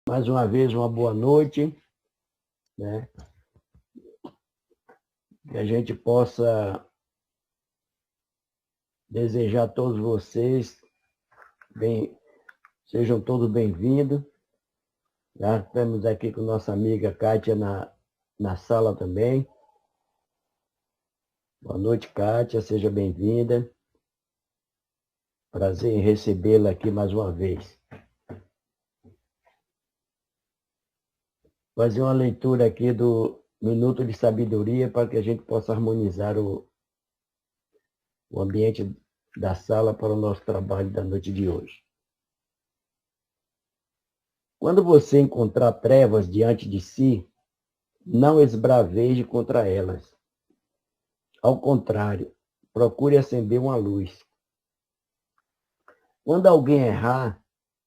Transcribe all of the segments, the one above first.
Mais uma vez, uma boa noite, né? Que a gente possa desejar a todos vocês, sejam todos bem-vindos. Já estamos aqui com nossa amiga Kátia na sala também. Boa noite, Kátia, seja bem-vinda. Prazer em recebê-la aqui mais uma vez. Fazer uma leitura aqui do Minuto de Sabedoria para que a gente possa harmonizar o ambiente da sala para o nosso trabalho da noite de hoje. Quando você encontrar trevas diante de si, não esbraveje contra elas. Ao contrário, procure acender uma luz. Quando alguém errar,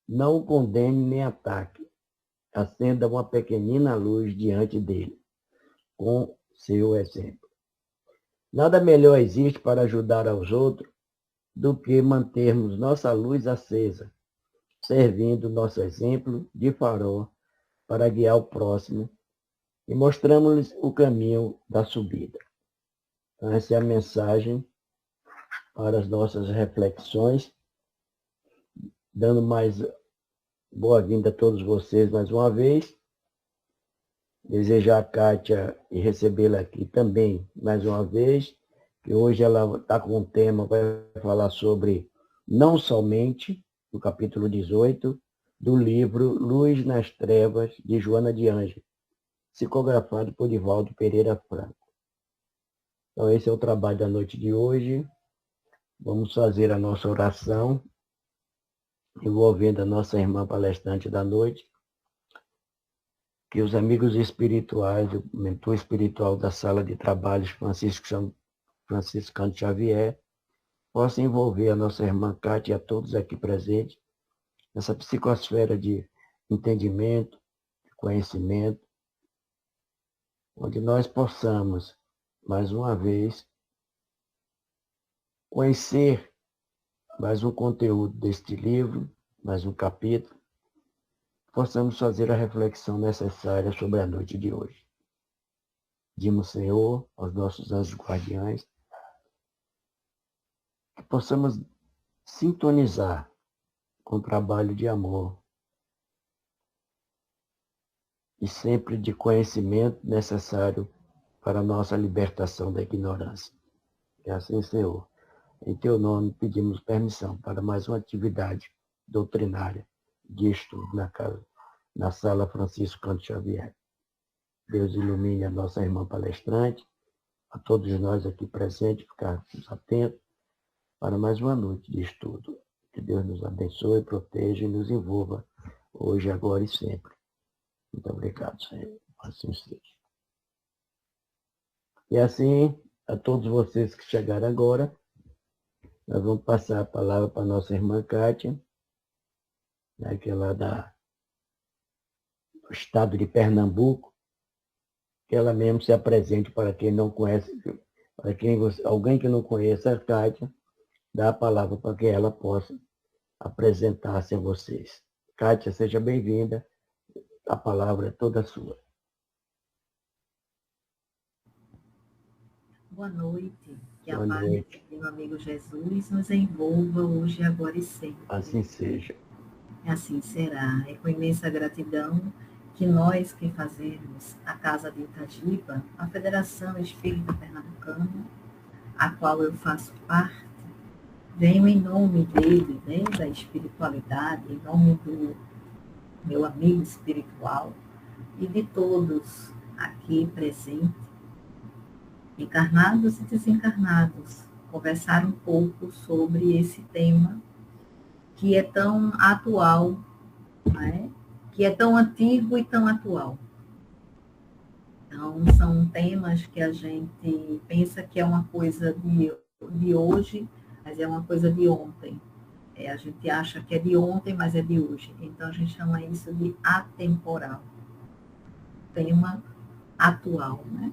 não o condene nem ataque. Acenda uma pequenina luz diante dele, com seu exemplo. Nada melhor existe para ajudar aos outros do que mantermos nossa luz acesa, servindo nosso exemplo de farol para guiar o próximo e mostramos-lhes o caminho da subida. Então, essa é a mensagem para as nossas reflexões, dando mais boa-vinda a todos vocês mais uma vez. Desejar a Kátia e recebê-la aqui também mais uma vez, que hoje ela está com um tema, vai falar sobre não somente, no capítulo 18, do livro Luz nas Trevas, de Joana de Ângeles, psicografado por Divaldo Pereira Franco. Então, esse é o trabalho da noite de hoje. Vamos fazer a nossa oração, envolvendo a nossa irmã palestrante da noite, que os amigos espirituais, o mentor espiritual da sala de trabalhos Franciscano Xavier, possam envolver a nossa irmã Kátia e a todos aqui presentes nessa psicosfera de entendimento, de conhecimento, onde nós possamos, mais uma vez, conhecer mais um conteúdo deste livro, mais um capítulo, possamos fazer a reflexão necessária sobre a noite de hoje. Pedimos, Senhor, aos nossos anjos guardiães, que possamos sintonizar com o trabalho de amor e sempre de conhecimento necessário para a nossa libertação da ignorância. E assim, Senhor, em Teu nome pedimos permissão para mais uma atividade doutrinária de estudo na sala Franciscano Xavier. Deus ilumine a nossa irmã palestrante, a todos nós aqui presentes, ficarmos atentos para mais uma noite de estudo. Que Deus nos abençoe, proteja e nos envolva hoje, agora e sempre. Muito obrigado, Senhor. Assim seja. E assim, a todos vocês que chegaram agora, nós vamos passar a palavra para a nossa irmã Kátia, né, que é lá do estado de Pernambuco, que ela mesmo se apresente para quem não conhece, para alguém que não conheça a Kátia, dá a palavra para que ela possa apresentar-se a vocês. Kátia, seja bem-vinda, a palavra é toda sua. Boa noite, que a paz do meu amigo Jesus nos envolva hoje, agora e sempre. Assim seja. Assim será. É com imensa gratidão que nós que fazemos a Casa de Itagiba, a Federação Espírita Pernambucana, a qual eu faço parte, venho em nome dele, né, da espiritualidade, em nome do meu amigo espiritual e de todos aqui presentes, encarnados e desencarnados, conversar um pouco sobre esse tema que é tão atual, né? Que é tão antigo e tão atual. Então, são temas que a gente pensa que é uma coisa de hoje, mas é uma coisa de ontem. A gente acha que é de ontem, mas é de hoje. Então, a gente chama isso de atemporal. Tema atual, né?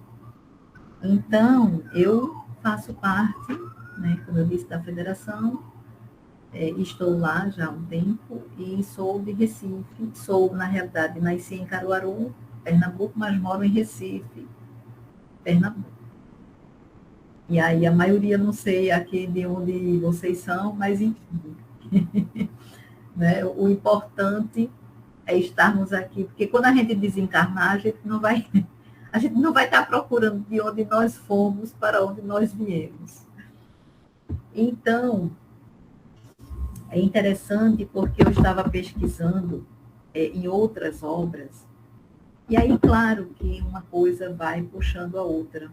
Então, eu faço parte, né, como eu disse, da federação, estou lá já há um tempo e sou de Recife. Sou, na realidade, nasci em Caruaru, Pernambuco, mas moro em Recife, Pernambuco. E aí a maioria, não sei aqui de onde vocês são, mas enfim. Né? O importante é estarmos aqui, porque quando a gente desencarnar, a gente não vai estar procurando de onde nós fomos para onde nós viemos. Então, é interessante porque eu estava pesquisando em outras obras, e aí, claro, que uma coisa vai puxando a outra.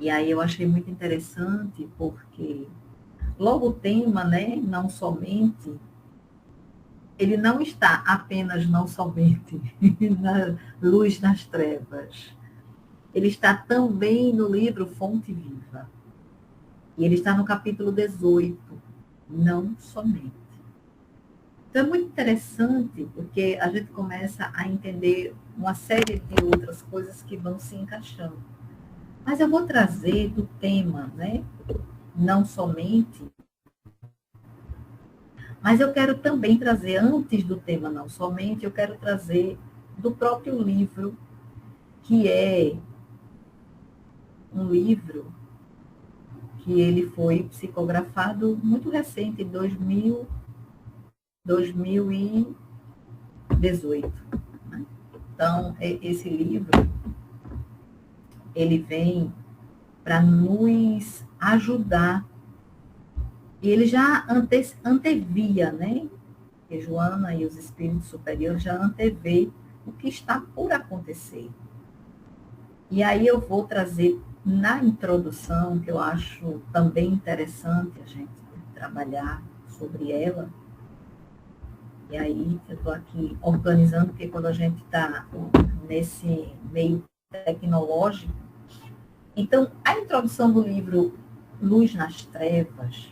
E aí eu achei muito interessante porque logo o tema, né, não somente, ele não está apenas não somente na luz nas trevas. Ele está também no livro Fonte Viva. E ele está no capítulo 18, não somente. Então é muito interessante, porque a gente começa a entender uma série de outras coisas que vão se encaixando. Mas eu vou trazer do tema, né? Não somente, mas eu quero também trazer, antes do tema não somente, eu quero trazer do próprio livro, que é um livro que ele foi psicografado muito recente, em 2018. Né? Então, esse livro, ele vem para nos ajudar. E ele já antevia, né? Que Joana e os espíritos superiores já antevê o que está por acontecer. E aí eu vou trazer na introdução, que eu acho também interessante a gente trabalhar sobre ela. E aí eu estou aqui organizando, porque quando a gente está nesse meio tecnológico. Então, a introdução do livro Luz nas Trevas,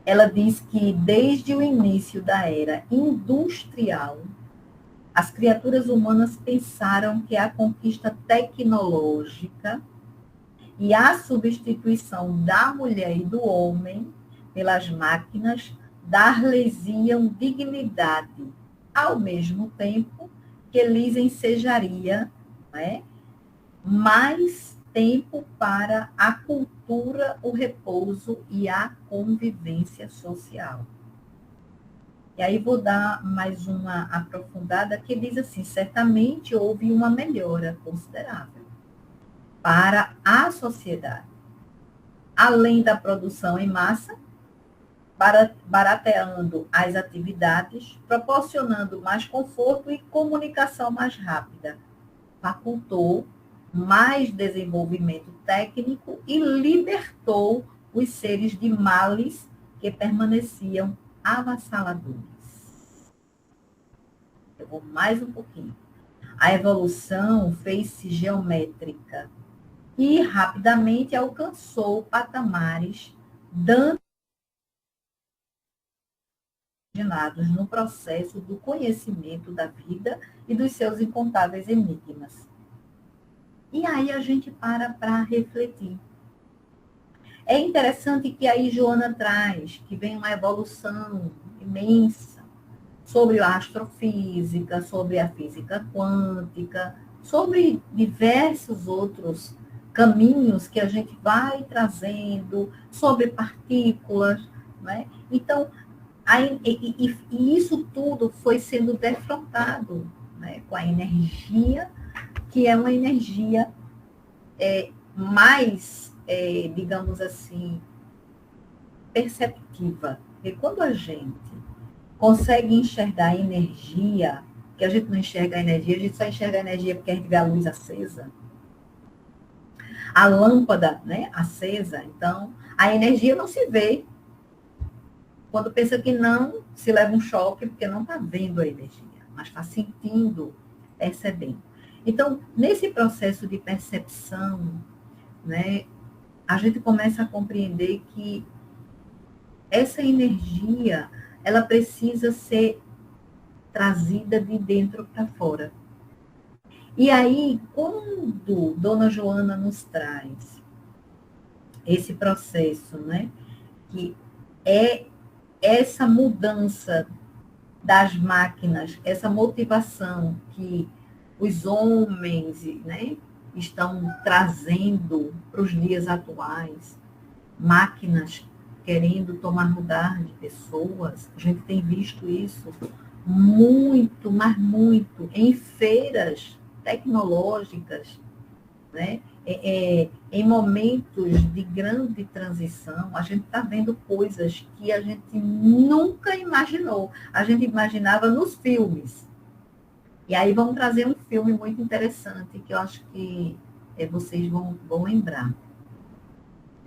ela diz que desde o início da era industrial, as criaturas humanas pensaram que a conquista tecnológica e a substituição da mulher e do homem pelas máquinas dar-lhes-iam dignidade, ao mesmo tempo que lhes ensejaria, né, mais tempo para a cultura, o repouso e a convivência social. E aí vou dar mais uma aprofundada que diz assim, certamente houve uma melhora considerável para a sociedade, além da produção em massa, barateando as atividades, proporcionando mais conforto e comunicação mais rápida, facultou mais desenvolvimento técnico e libertou os seres de males que permaneciam avassaladores. Eu vou mais um pouquinho. A evolução fez-se geométrica e rapidamente alcançou patamares dantes no processo do conhecimento da vida e dos seus incontáveis enigmas. E aí a gente para refletir. É interessante que aí Joana traz que vem uma evolução imensa sobre a astrofísica, sobre a física quântica, sobre diversos outros caminhos que a gente vai trazendo, sobre partículas, né? Então, e isso tudo foi sendo defrontado, né, com a energia, que é uma energia mais, digamos assim, perceptiva. Porque quando a gente consegue enxergar a energia, que a gente não enxerga a energia, a gente só enxerga a energia porque a gente vê a luz acesa. A lâmpada, né, acesa, então, a energia não se vê. Quando pensa que não, se leva um choque, porque não está vendo a energia, mas está sentindo, percebendo. Então, nesse processo de percepção, né, a gente começa a compreender que essa energia, ela precisa ser trazida de dentro para fora. E aí, quando Dona Joana nos traz esse processo, né, que é essa mudança das máquinas, essa motivação que os homens, né, estão trazendo para os dias atuais, máquinas querendo tomar lugar de pessoas. A gente tem visto isso muito, mas muito, em feiras tecnológicas, né? Em momentos de grande transição, a gente está vendo coisas que a gente nunca imaginou. A gente imaginava nos filmes. E aí vamos trazer um filme muito interessante, que eu acho que vocês vão lembrar.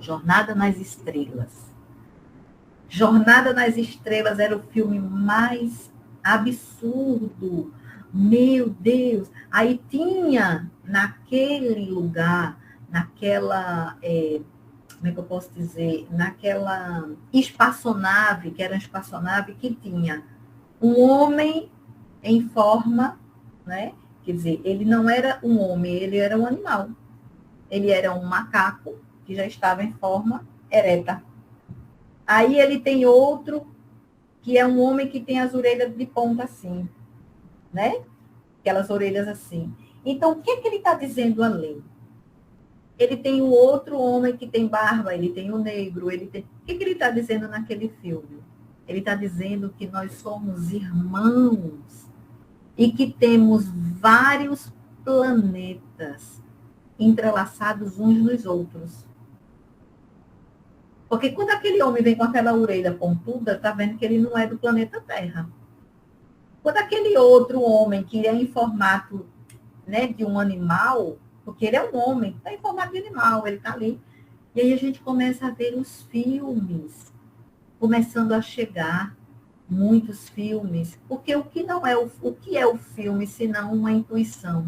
Jornada nas Estrelas. Jornada nas Estrelas era o filme mais absurdo. Meu Deus! Aí tinha naquele lugar, naquela, como é que eu posso dizer? Naquela espaçonave, que era uma espaçonave que tinha um homem em forma, né? Quer dizer, ele não era um homem, ele era um animal. Ele era um macaco que já estava em forma ereta. Aí ele tem outro, que é um homem que tem as orelhas de ponta assim, né? Aquelas orelhas assim. Então, o que é que ele está dizendo ali? Ele tem o outro homem que tem barba, ele tem o negro, ele tem... O que é que ele está dizendo naquele filme? Ele está dizendo que nós somos irmãos e que temos vários planetas entrelaçados uns nos outros. Porque quando aquele homem vem com aquela orelha pontuda, está vendo que ele não é do planeta Terra. Quando aquele outro homem, que é em formato, né, de um animal, porque ele é um homem, está em formato de animal, ele está ali. E aí a gente começa a ver os filmes, começando a chegar, muitos filmes. Porque o que não é o que é o filme, senão uma intuição?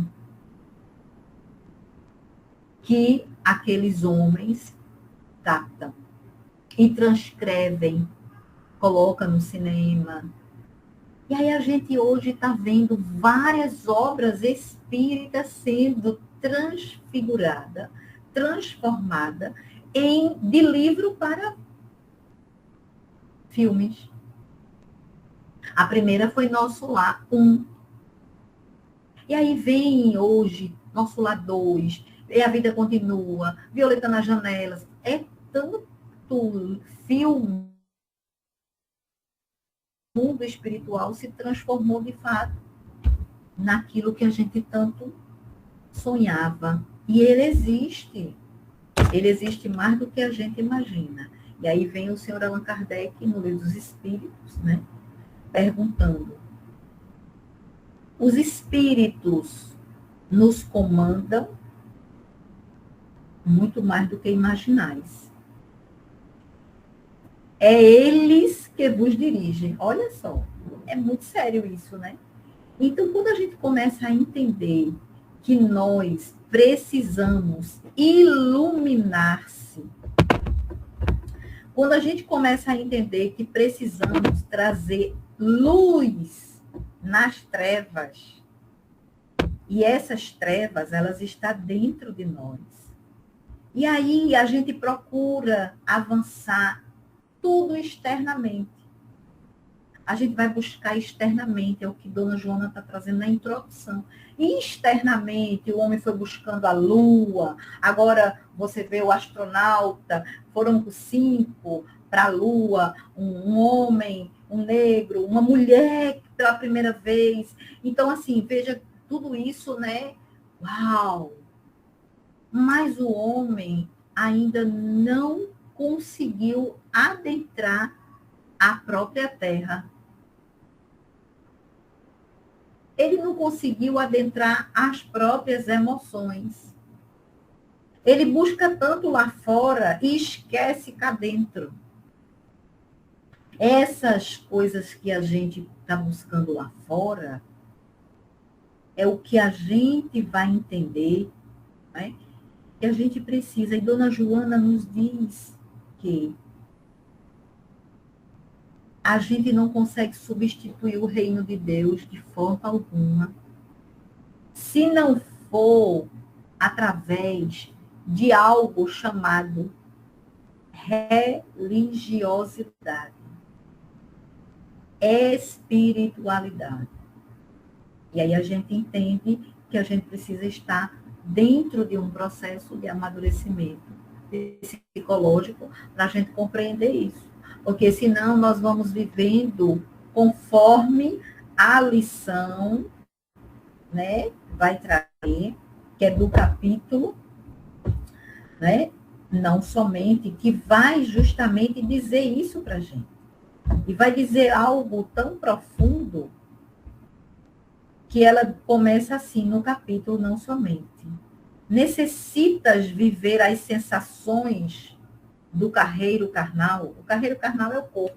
Que aqueles homens captam e transcrevem, coloca no cinema. E aí a gente hoje está vendo várias obras espíritas sendo transfigurada, transformada de livro para filmes. A primeira foi Nosso Lar 1. E aí vem hoje Nosso Lar 2, e A Vida Continua, Violeta nas Janelas. É tanto filme. O mundo espiritual se transformou de fato naquilo que a gente tanto sonhava. E ele existe mais do que a gente imagina. E aí vem o senhor Allan Kardec, no Livro dos Espíritos, né, perguntando: os espíritos nos comandam muito mais do que imaginais. É eles que vos dirigem. Olha só, é muito sério isso, né? Então, quando a gente começa a entender que nós precisamos iluminar-se, quando a gente começa a entender que precisamos trazer luz nas trevas, e essas trevas, elas estão dentro de nós. E aí a gente procura avançar tudo externamente. A gente vai buscar externamente, é o que Dona Joana está trazendo na introdução. E externamente, o homem foi buscando a lua, agora você vê o astronauta, foram 5 para a lua, um homem, um negro, uma mulher pela primeira vez. Então, assim, veja tudo isso, né? Uau! Mas o homem ainda não conseguiu adentrar a própria terra. Ele não conseguiu adentrar as próprias emoções. Ele busca tanto lá fora e esquece cá dentro. Essas coisas que a gente está buscando lá fora é o que a gente vai entender, né? Que a gente precisa. E Dona Joana nos diz que a gente não consegue substituir o reino de Deus de forma alguma, se não for através de algo chamado religiosidade, espiritualidade. E aí a gente entende que a gente precisa estar dentro de um processo de amadurecimento psicológico para a gente compreender isso. Porque senão nós vamos vivendo conforme a lição, né, vai trazer, que é do capítulo, né, não somente, que vai justamente dizer isso para a gente. E vai dizer algo tão profundo que ela começa assim no capítulo, não somente. Necessitas viver as sensações do carreiro carnal. O carreiro carnal é o corpo.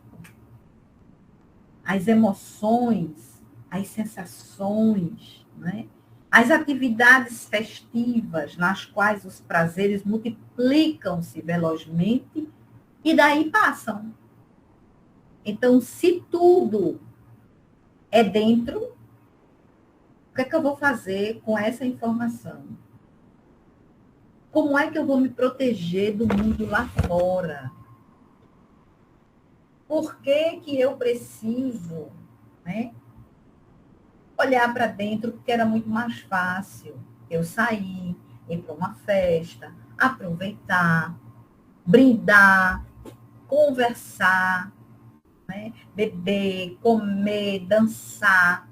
As emoções, as sensações, né? As atividades festivas nas quais os prazeres multiplicam-se velozmente e daí passam. Então, se tudo é dentro, o que é que eu vou fazer com essa informação? Como é que eu vou me proteger do mundo lá fora? Por que que eu preciso, né, olhar para dentro, porque era muito mais fácil eu sair, ir para uma festa, aproveitar, brindar, conversar, né, beber, comer, dançar.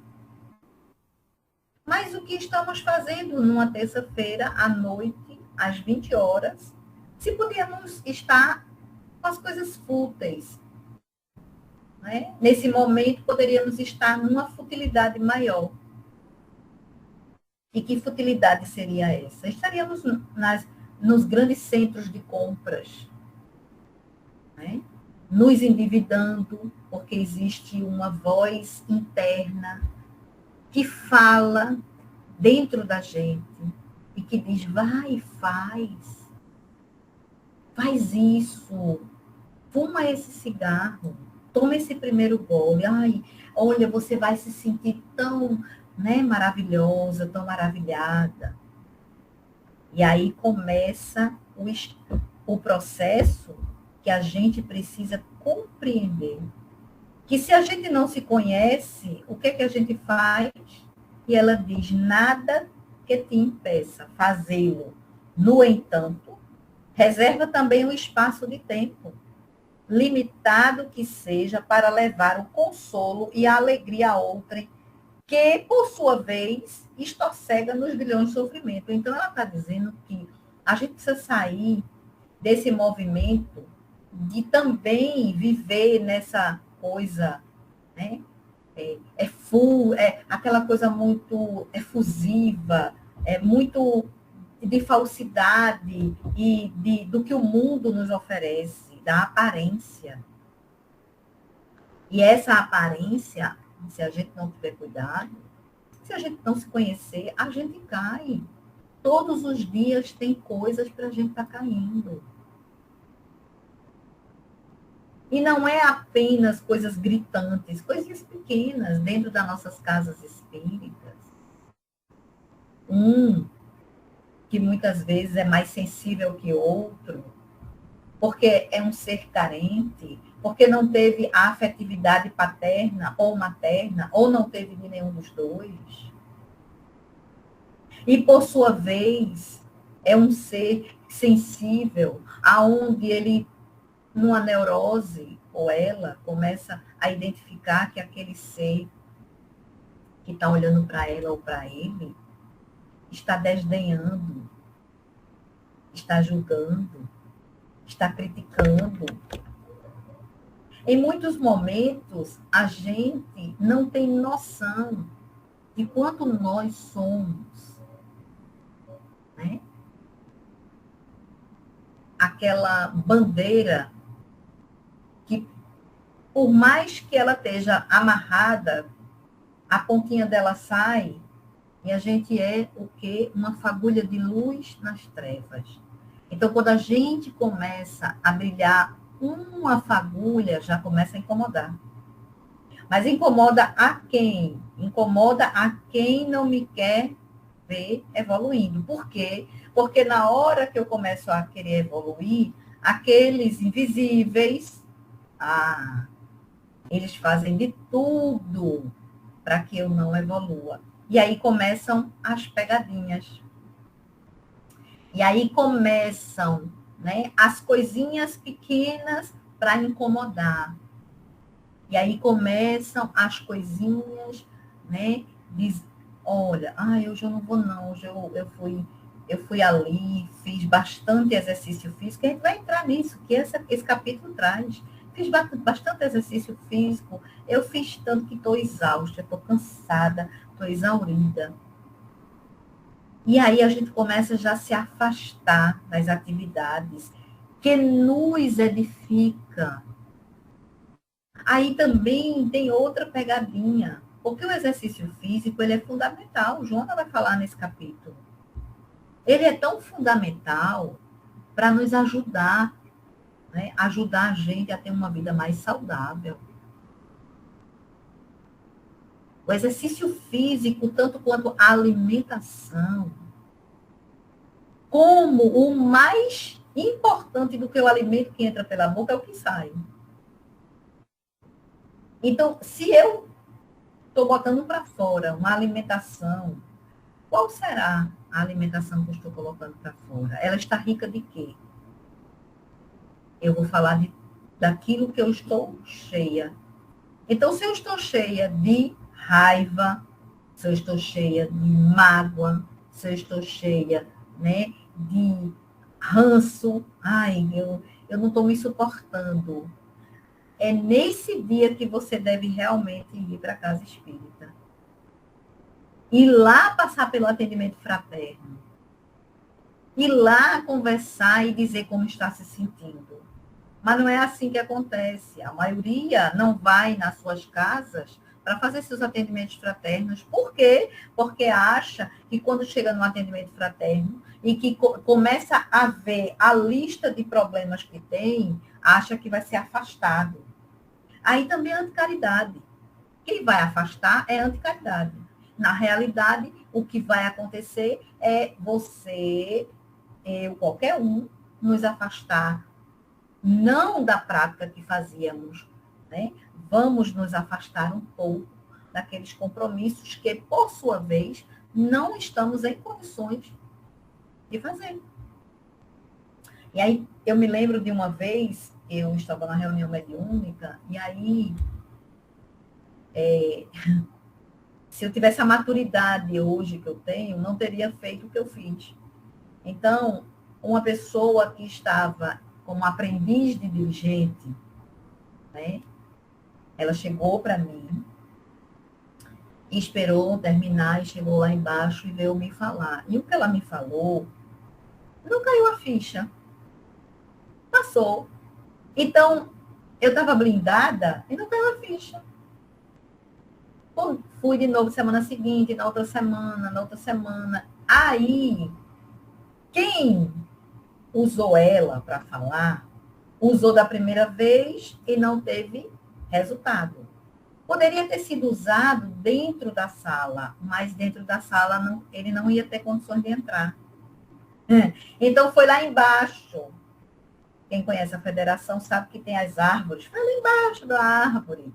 Mas o que estamos fazendo numa terça-feira à noite, às 20 horas, se podíamos estar com as coisas fúteis, né? Nesse momento, poderíamos estar numa futilidade maior. E que futilidade seria essa? Estaríamos nos grandes centros de compras, né? Nos endividando, porque existe uma voz interna que fala dentro da gente e que diz, vai, faz isso, fuma esse cigarro, toma esse primeiro gole, ai, olha, você vai se sentir tão, né, maravilhosa, tão maravilhada. E aí começa o processo que a gente precisa compreender. Que se a gente não se conhece, o que é que a gente faz? E ela diz, nada que te impeça fazê-lo. No entanto, reserva também o espaço de tempo, limitado que seja, para levar o consolo e a alegria a outrem, que, por sua vez, estorcega nos bilhões de sofrimento. Então, ela está dizendo que a gente precisa sair desse movimento de também viver nessa coisa, né? Aquela coisa muito efusiva, muito de falsidade e do que o mundo nos oferece, da aparência. E essa aparência, se a gente não tiver cuidado, se a gente não se conhecer, a gente cai. Todos os dias tem coisas para a gente estar caindo. E não é apenas coisas gritantes, coisinhas pequenas dentro das nossas casas espíritas. Que muitas vezes é mais sensível que outro, porque é um ser carente, porque não teve a afetividade paterna ou materna, ou não teve de nenhum dos dois. E, por sua vez, é um ser sensível, aonde ele, numa neurose, ou ela, começa a identificar que aquele ser que está olhando para ela ou para ele está desdenhando, está julgando, está criticando. Em muitos momentos, a gente não tem noção de quanto nós somos, né? Aquela bandeira que, por mais que ela esteja amarrada, a pontinha dela sai e a gente é o quê? Uma fagulha de luz nas trevas. Então, quando a gente começa a brilhar uma fagulha, já começa a incomodar. Mas incomoda a quem? Incomoda a quem não me quer ver evoluindo. Por quê? Porque na hora que eu começo a querer evoluir, Aqueles invisíveis, eles fazem de tudo para que eu não evolua. E aí começam as pegadinhas. E aí começam, né, as coisinhas pequenas para incomodar. E aí começam as coisinhas, né, diz, olha, hoje eu não vou não, hoje eu fui ali, fiz bastante exercício físico, a gente vai entrar nisso, que esse capítulo traz. Fiz bastante exercício físico, eu fiz tanto que estou exausta, estou cansada, estou exaurida. E aí a gente começa já a se afastar das atividades que nos edifica. Aí também tem outra pegadinha, porque o exercício físico ele é fundamental, o Joana vai falar nesse capítulo. Ele é tão fundamental para nos ajudar, né? Ajudar a gente a ter uma vida mais saudável. O exercício físico, tanto quanto a alimentação, como o mais importante do que o alimento que entra pela boca é o que sai. Então, se eu estou botando para fora uma alimentação, qual será a alimentação que eu estou colocando para fora? Ela está rica de quê? Eu vou falar daquilo que eu estou cheia. Então, se eu estou cheia de raiva, se eu estou cheia de mágoa, se eu estou cheia, né, de ranço, eu não estou me suportando. É nesse dia que você deve realmente ir para a casa espírita. Ir lá passar pelo atendimento fraterno. Ir lá conversar e dizer como está se sentindo. Mas não é assim que acontece. A maioria não vai nas suas casas para fazer seus atendimentos fraternos. Por quê? Porque acha que quando chega no atendimento fraterno e que começa a ver a lista de problemas que tem, acha que vai ser afastado. Aí também é anticaridade. Quem vai afastar é anticaridade. Na realidade, o que vai acontecer é você, eu, qualquer um, nos afastar não da prática que fazíamos, né? Vamos nos afastar um pouco daqueles compromissos que, por sua vez, não estamos em condições de fazer. E aí, eu me lembro de uma vez, eu estava na reunião mediúnica, e aí, se eu tivesse a maturidade hoje que eu tenho, não teria feito o que eu fiz. Então, uma pessoa que estava como aprendiz de dirigente, né? Ela chegou para mim, esperou terminar e chegou lá embaixo e veio me falar. E o que ela me falou, não caiu a ficha. Passou. Então, eu estava blindada e não caiu a ficha. Fui de novo semana seguinte, na outra semana. Aí, quem usou ela para falar, usou da primeira vez e não teve resultado. Poderia ter sido usado dentro da sala, mas dentro da sala ele não ia ter condições de entrar. Então, foi lá embaixo. Quem conhece a federação sabe que tem as árvores. Foi lá embaixo da árvore.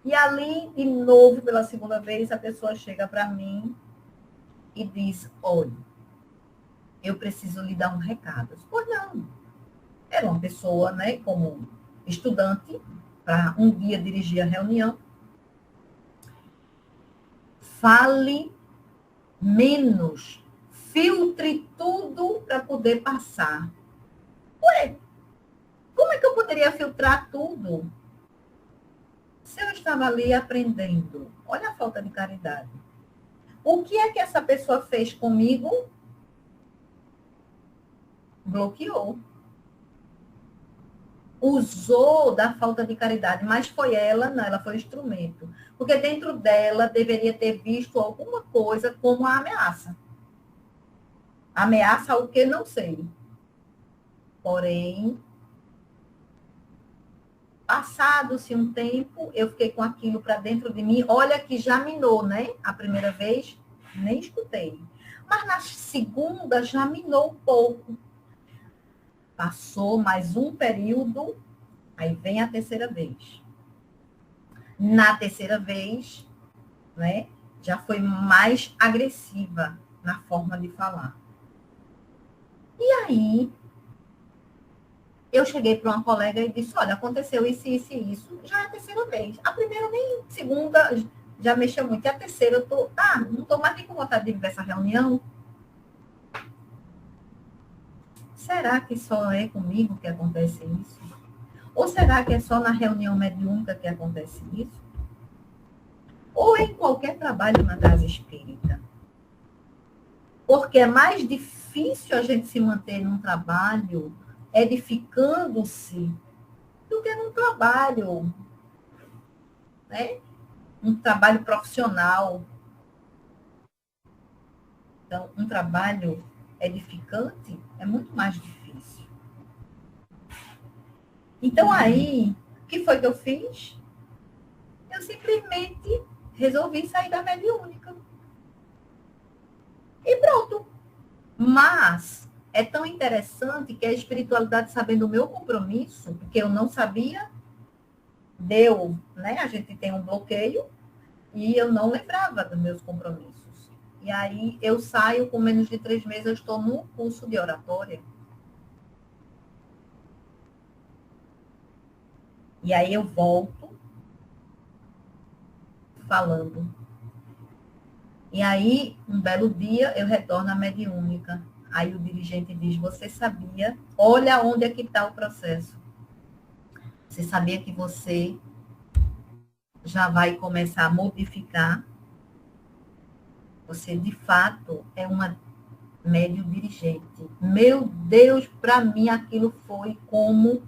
E ali, de novo, pela segunda vez, a pessoa chega para mim e diz, olha, eu preciso lhe dar um recado. Pois não. Era uma pessoa, né, como estudante, para um dia dirigir a reunião. Fale menos. Filtre tudo para poder passar. Ué, como é que eu poderia filtrar tudo? Se eu estava ali aprendendo, olha a falta de caridade. O que é que essa pessoa fez comigo? Bloqueou. Usou da falta de caridade, mas foi ela, não, ela foi o instrumento. Porque dentro dela deveria ter visto alguma coisa como a ameaça. Ameaça ao que não sei. Porém, passado-se um tempo, eu fiquei com aquilo para dentro de mim. Olha que já minou, né? A primeira vez, nem escutei. Mas na segunda, já minou um pouco. Passou mais um período, aí vem a terceira vez. Na terceira vez, né, já foi mais agressiva na forma de falar. E aí, eu cheguei para uma colega e disse, olha, aconteceu isso, isso e isso. Já é a terceira vez. A primeira nem, segunda, já mexeu muito. E a terceira, eu tô, não estou mais nem com vontade de vir essa reunião. Será que só é comigo que acontece isso? Ou será que é só na reunião mediúnica que acontece isso? Ou em qualquer trabalho na casa espírita? Porque é mais difícil a gente se manter num trabalho edificando-se do que num trabalho, né? Um trabalho profissional. Então, um trabalho edificante é muito mais difícil. Então, aí, o que foi que eu fiz? Eu simplesmente resolvi sair da mediúnica. E pronto. Mas é tão interessante que a espiritualidade, sabendo o meu compromisso, porque eu não sabia, deu, né? A gente tem um bloqueio e eu não lembrava dos meus compromissos. E aí eu saio, com menos de 3 meses, eu estou no curso de oratória. E aí eu volto falando. E aí, um belo dia, eu retorno à mediúnica. Aí o dirigente diz, você sabia? Olha onde é que está o processo. Você sabia que você já vai começar a modificar? Você, de fato, é uma médio dirigente. Meu Deus, para mim aquilo foi como,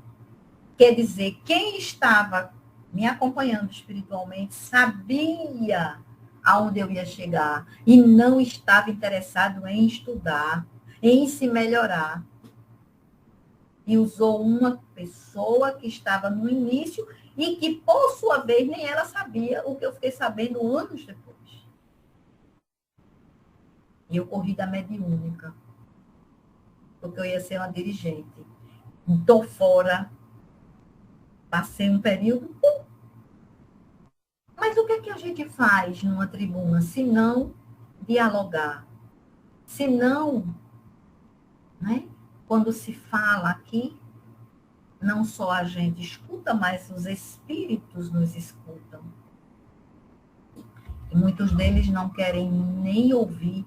quer dizer, quem estava me acompanhando espiritualmente sabia aonde eu ia chegar e não estava interessado em estudar, em se melhorar. E usou uma pessoa que estava no início e que, por sua vez, nem ela sabia o que eu fiquei sabendo anos depois. E eu corri da mediúnica, porque eu ia ser uma dirigente. Estou fora, passei um período. Mas o que é que a gente faz numa tribuna, se não dialogar? Se não, né? Quando se fala aqui, não só a gente escuta, mas os espíritos nos escutam. E muitos deles não querem nem ouvir,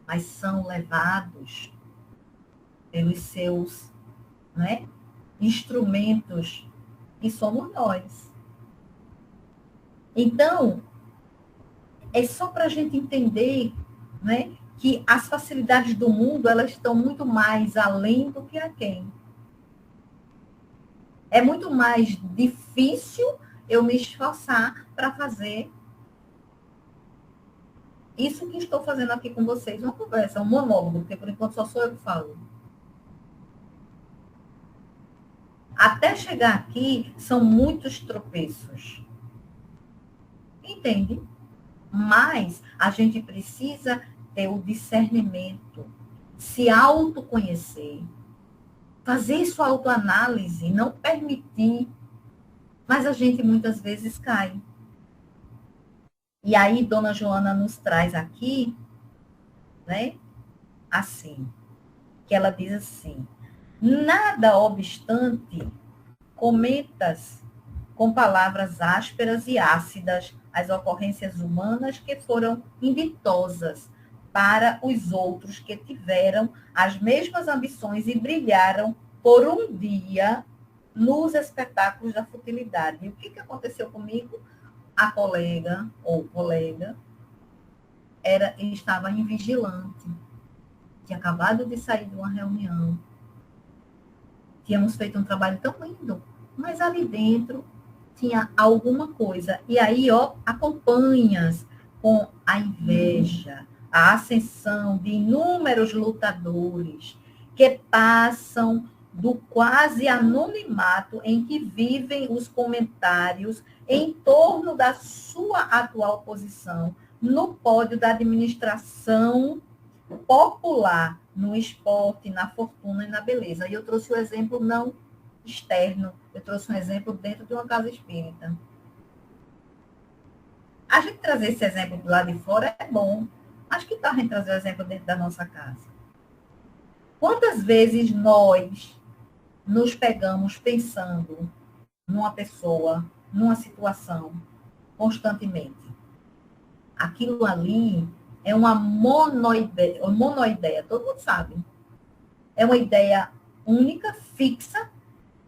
mas são levados pelos seus, né, instrumentos, que somos nós. Então, é só para a gente entender, né, que as facilidades do mundo, elas estão muito mais além do que aquém. É muito mais difícil eu me esforçar para fazer isso que estou fazendo aqui com vocês, uma conversa, um monólogo, porque por enquanto só sou eu que falo. Até chegar aqui, são muitos tropeços. Entende? Mas a gente precisa ter o discernimento, se autoconhecer, fazer sua autoanálise, não permitir. Mas a gente muitas vezes cai. E aí, Dona Joana nos traz aqui, né, assim, que ela diz assim, nada obstante, comentas com palavras ásperas e ácidas as ocorrências humanas que foram inditosas para os outros que tiveram as mesmas ambições e brilharam por um dia nos espetáculos da futilidade. E o que aconteceu comigo? A colega, ou colega, estava em vigilante. Tinha acabado de sair de uma reunião. Tínhamos feito um trabalho tão lindo, mas ali dentro tinha alguma coisa. E aí, ó, acompanhas com a inveja, a ascensão de inúmeros lutadores que passam do quase anonimato em que vivem os comentários em torno da sua atual posição no pódio da administração popular no esporte, na fortuna e na beleza. E eu trouxe o exemplo não externo, eu trouxe um exemplo dentro de uma casa espírita. A gente trazer esse exemplo do lado de fora é bom, mas que tal a gente trazer o exemplo dentro da nossa casa? Quantas vezes nós nos pegamos pensando numa pessoa, numa situação, constantemente? Aquilo ali é uma monoideia, todo mundo sabe. É uma ideia única, fixa,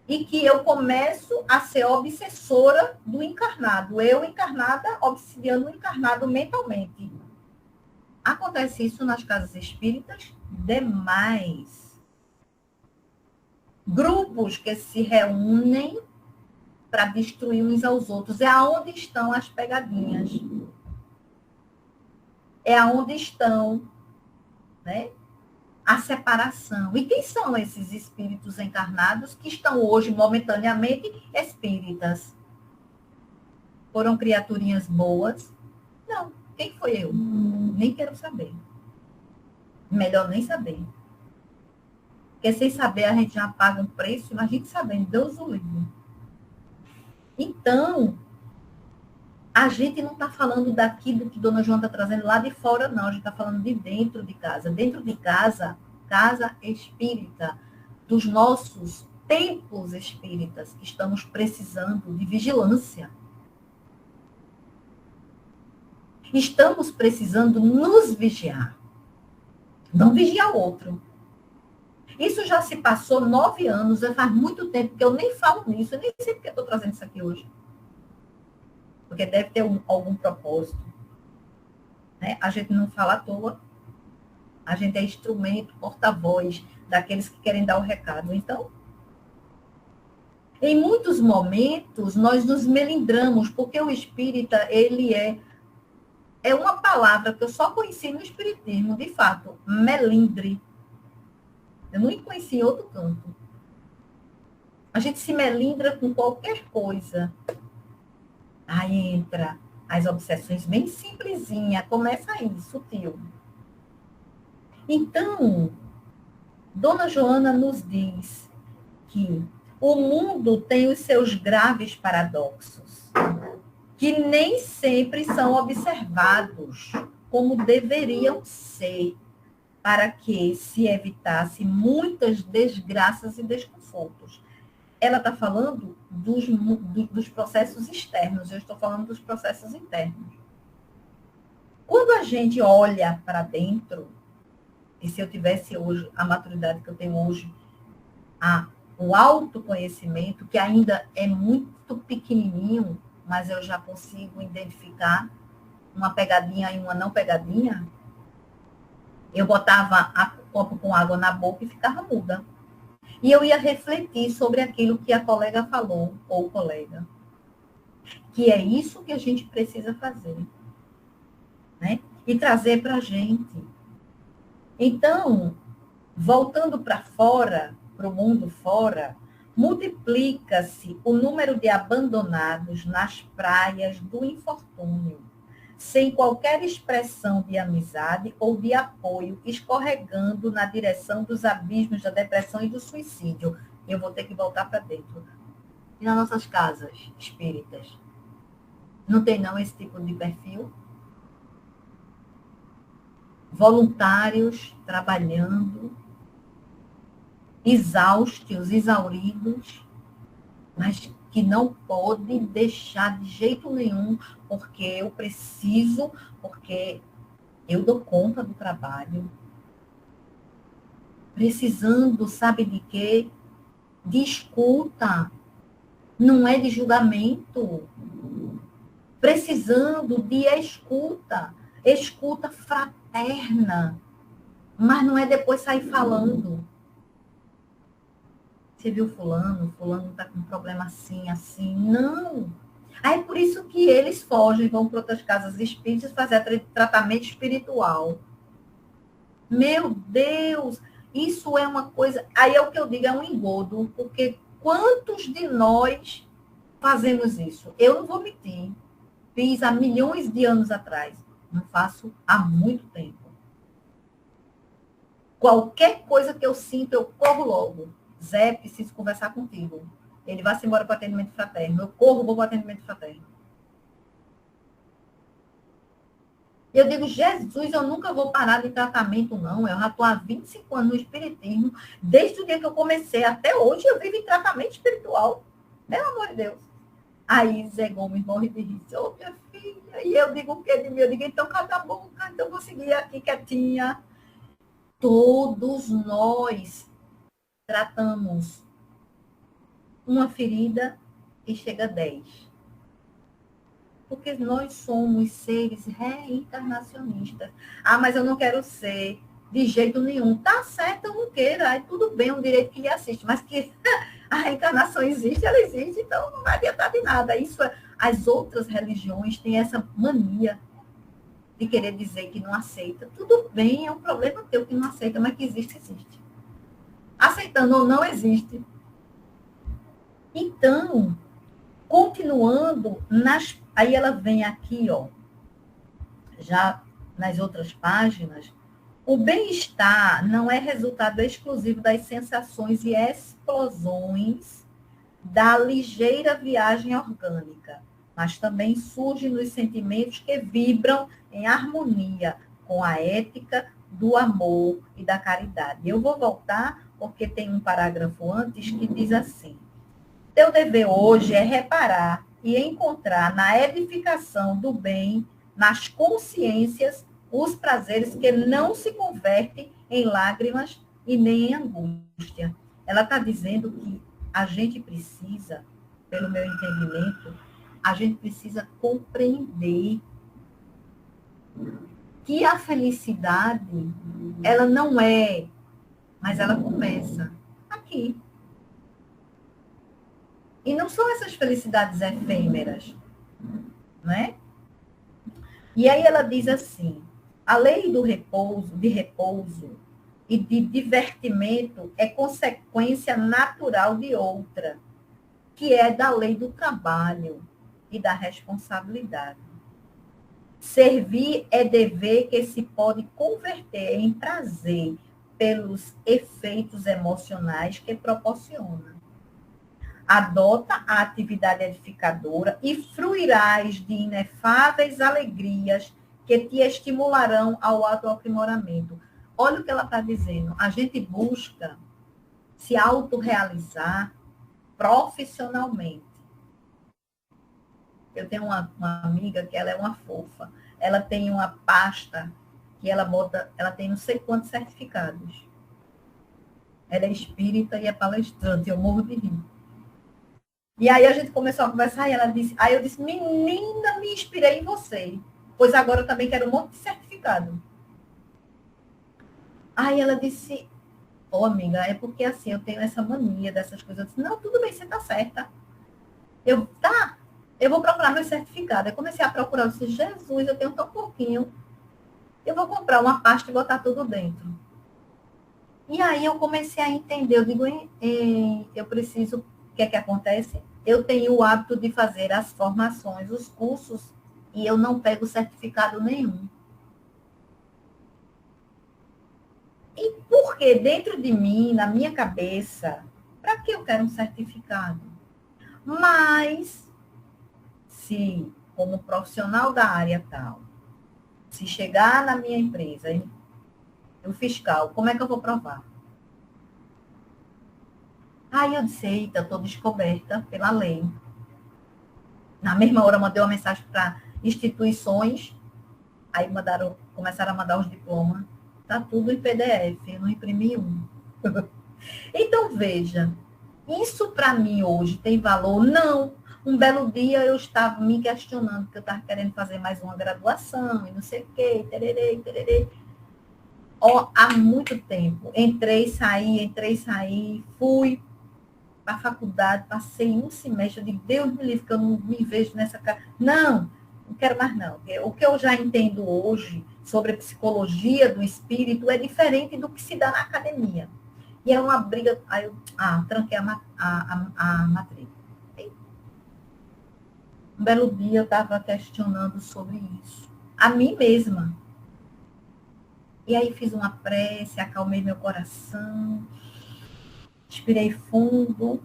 e que eu começo a ser obsessora do encarnado. Eu encarnada, obsidiando o encarnado mentalmente. Acontece isso nas casas espíritas demais. Grupos que se reúnem para destruir uns aos outros. É aonde estão as pegadinhas. É aonde estão, né, a separação. E quem são esses espíritos encarnados que estão hoje, momentaneamente, espíritas? Foram criaturinhas boas? Não. Quem foi eu? Nem quero saber. Melhor nem saber. Porque sem saber a gente já paga um preço, imagine sabendo, Deus o livre. Então, a gente não está falando daquilo que Dona Joana está trazendo lá de fora, não. A gente está falando de dentro de casa. Dentro de casa, casa espírita, dos nossos templos espíritas, que estamos precisando de vigilância. Estamos precisando nos vigiar. Não vigiar o outro. Isso já se passou 9 anos, já faz muito tempo que eu nem falo nisso, eu nem sei porque eu estou trazendo isso aqui hoje. Porque deve ter algum propósito. Né? A gente não fala à toa, a gente é instrumento, porta-voz daqueles que querem dar o recado. Então, em muitos momentos, nós nos melindramos, porque o espírita, ele é uma palavra que eu só conheci no espiritismo, de fato, melindre. Eu não conheci em outro canto. A gente se melindra com qualquer coisa. Aí entra as obsessões bem simplesinha, começa aí, sutil. Então, Dona Joana nos diz que o mundo tem os seus graves paradoxos, que nem sempre são observados como deveriam ser, para que se evitasse muitas desgraças e desconfortos. Ela está falando dos processos externos, eu estou falando dos processos internos. Quando a gente olha para dentro, e se eu tivesse hoje a maturidade que eu tenho hoje, o autoconhecimento, que ainda é muito pequenininho, mas eu já consigo identificar uma pegadinha e uma não pegadinha, eu botava o copo com água na boca e ficava muda. E eu ia refletir sobre aquilo que a colega falou, ou o colega. Que é isso que a gente precisa fazer. Né? E trazer para a gente. Então, voltando para fora, para o mundo fora, multiplica-se o número de abandonados nas praias do infortúnio, sem qualquer expressão de amizade ou de apoio, escorregando na direção dos abismos da depressão e do suicídio. Eu vou ter que voltar para dentro. E nas nossas casas espíritas? Não tem não esse tipo de perfil? Voluntários trabalhando, exaustos, exauridos, mas que não pode deixar de jeito nenhum, porque eu preciso, porque eu dou conta do trabalho. Precisando, sabe de quê? De escuta. Não é de julgamento. Precisando de escuta. Escuta fraterna. Mas não é depois sair falando. Você viu fulano está com um problema assim, assim. Não. Aí é por isso que eles fogem, vão para outras casas espíritas fazer tratamento espiritual. Meu Deus, isso é uma coisa... Aí é o que eu digo, é um engodo, porque quantos de nós fazemos isso? Eu não vou mentir. Fiz há milhões de anos atrás. Não faço há muito tempo. Qualquer coisa que eu sinto, eu corro logo. Zé, preciso conversar contigo. Ele vai se embora para o atendimento fraterno. Eu corro, vou para o atendimento fraterno. Eu digo, Jesus, eu nunca vou parar de tratamento, não. Eu já estou há 25 anos no espiritismo. Desde o dia que eu comecei até hoje, eu vivo em tratamento espiritual. Pelo amor de Deus. Aí Zé Gomes morre de rir. Ô, minha filha. E eu digo o quê de mim? Eu digo, então cala a boca. Então vou seguir aqui quietinha. Todos nós tratamos uma ferida e chega a 10. Porque nós somos seres reencarnacionistas. Ah, mas eu não quero ser de jeito nenhum. Tá certo, eu não queira. Aí tudo bem, é um direito que lhe assiste. Mas que a reencarnação existe, ela existe, então não vai adiantar de nada. Isso, as outras religiões têm essa mania de querer dizer que não aceita. Tudo bem, é um problema teu que não aceita, mas que existe, existe. Aceitando ou não, existe. Então, continuando, aí ela vem aqui, ó, já nas outras páginas, o bem-estar não é resultado exclusivo das sensações e explosões da ligeira viagem orgânica, mas também surge nos sentimentos que vibram em harmonia com a ética do amor e da caridade. Eu vou voltar porque tem um parágrafo antes que diz assim: teu dever hoje é reparar e encontrar na edificação do bem, nas consciências, os prazeres que não se convertem em lágrimas e nem em angústia. Ela está dizendo que a gente precisa, pelo meu entendimento, a gente precisa compreender que a felicidade, ela não é, mas ela começa aqui. E não são essas felicidades efêmeras, né? E aí ela diz assim: a lei do repouso, de repouso e de divertimento é consequência natural de outra, que é da lei do trabalho e da responsabilidade. Servir é dever que se pode converter em prazer pelos efeitos emocionais que proporciona. Adota a atividade edificadora e fruirás de inefáveis alegrias que te estimularão ao autoaprimoramento. Olha o que ela está dizendo. A gente busca se autorrealizar profissionalmente. Eu tenho uma amiga que ela é uma fofa. Ela tem uma pasta que ela tem não sei quantos certificados. Ela é espírita e é palestrante. Eu morro de rir. E aí a gente começou a conversar e ela disse, aí eu disse, menina, me inspirei em você, pois agora eu também quero um monte de certificado. Aí ela disse, amiga, é porque assim, eu tenho essa mania dessas coisas. Eu disse, não, tudo bem, você tá certa. Eu vou procurar meu certificado. Eu comecei a procurar, eu disse, Jesus, eu tenho tão pouquinho. Eu vou comprar uma pasta e botar tudo dentro. E aí eu comecei a entender, eu digo, eu preciso, o que é que acontece? Eu tenho o hábito de fazer as formações, os cursos, e eu não pego certificado nenhum. E porque dentro de mim, na minha cabeça, para que eu quero um certificado? Mas, se, como profissional da área tal, se chegar na minha empresa, o fiscal, como é que eu vou provar? Aí eu disse, eita, estou descoberta pela lei. Na mesma hora, eu mandei uma mensagem para instituições, aí começaram a mandar os diplomas. Está tudo em PDF, eu não imprimi um. Então, veja, isso para mim hoje tem valor? Não. Um belo dia eu estava me questionando, porque eu estava querendo fazer mais uma graduação, e não sei o quê, tererê, tererê. Há muito tempo. Entrei, saí, fui para a faculdade, passei um semestre, eu digo, Deus me livre, que eu não me vejo nessa cara. Não quero mais não. O que eu já entendo hoje sobre a psicologia do espírito é diferente do que se dá na academia. E é uma briga, aí eu tranquei a matrícula. Um belo dia eu estava questionando sobre isso. A mim mesma. E aí fiz uma prece, acalmei meu coração, respirei fundo.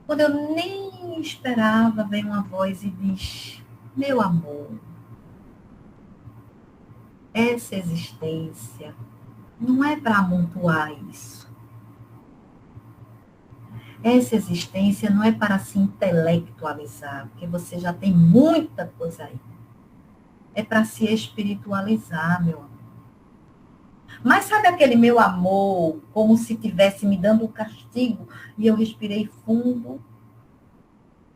Quando eu nem esperava, vem uma voz e diz: meu amor, essa existência não é para amontoar isso. Essa existência não é para se intelectualizar, porque você já tem muita coisa aí. É para se espiritualizar, meu amor. Mas sabe aquele meu amor, como se estivesse me dando um castigo, e eu respirei fundo.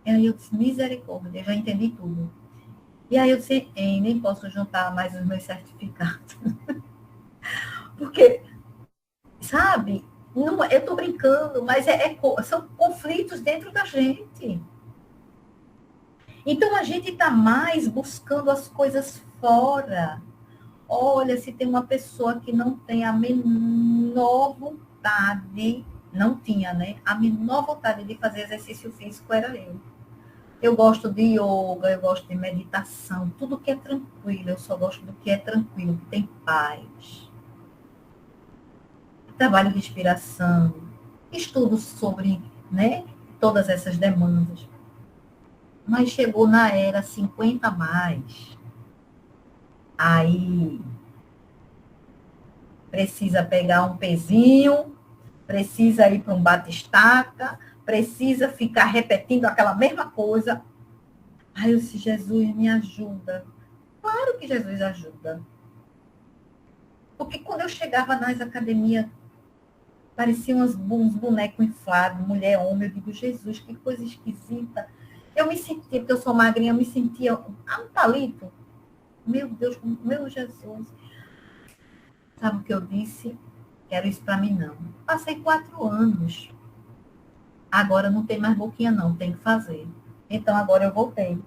E aí eu disse, misericórdia, eu já entendi tudo. E aí eu disse, nem posso juntar mais os meus certificados. Porque, sabe, não, eu estou brincando, mas são conflitos dentro da gente. Então a gente está mais buscando as coisas fora. Olha, se tem uma pessoa que não tem a menor vontade, não tinha, né? A menor vontade de fazer exercício físico era eu. Eu gosto de yoga, eu gosto de meditação, tudo que é tranquilo, eu só gosto do que é tranquilo, que tem paz. Trabalho de inspiração, estudo sobre, né, todas essas demandas. Mas chegou na era 50 mais. Aí precisa pegar um pezinho, precisa ir para um bate-estaca, precisa ficar repetindo aquela mesma coisa. Aí eu disse, Jesus, me ajuda. Claro que Jesus ajuda. Porque quando eu chegava nas academias, pareciam uns bonecos inflados, mulher, homem. Eu digo, Jesus, que coisa esquisita. Eu me sentia, porque eu sou magrinha, eu me sentia um palito. Meu Deus, meu Jesus. Sabe o que eu disse? Quero isso para mim, não. Passei 4 anos. Agora não tem mais boquinha, não. Tem que fazer. Então, agora eu voltei.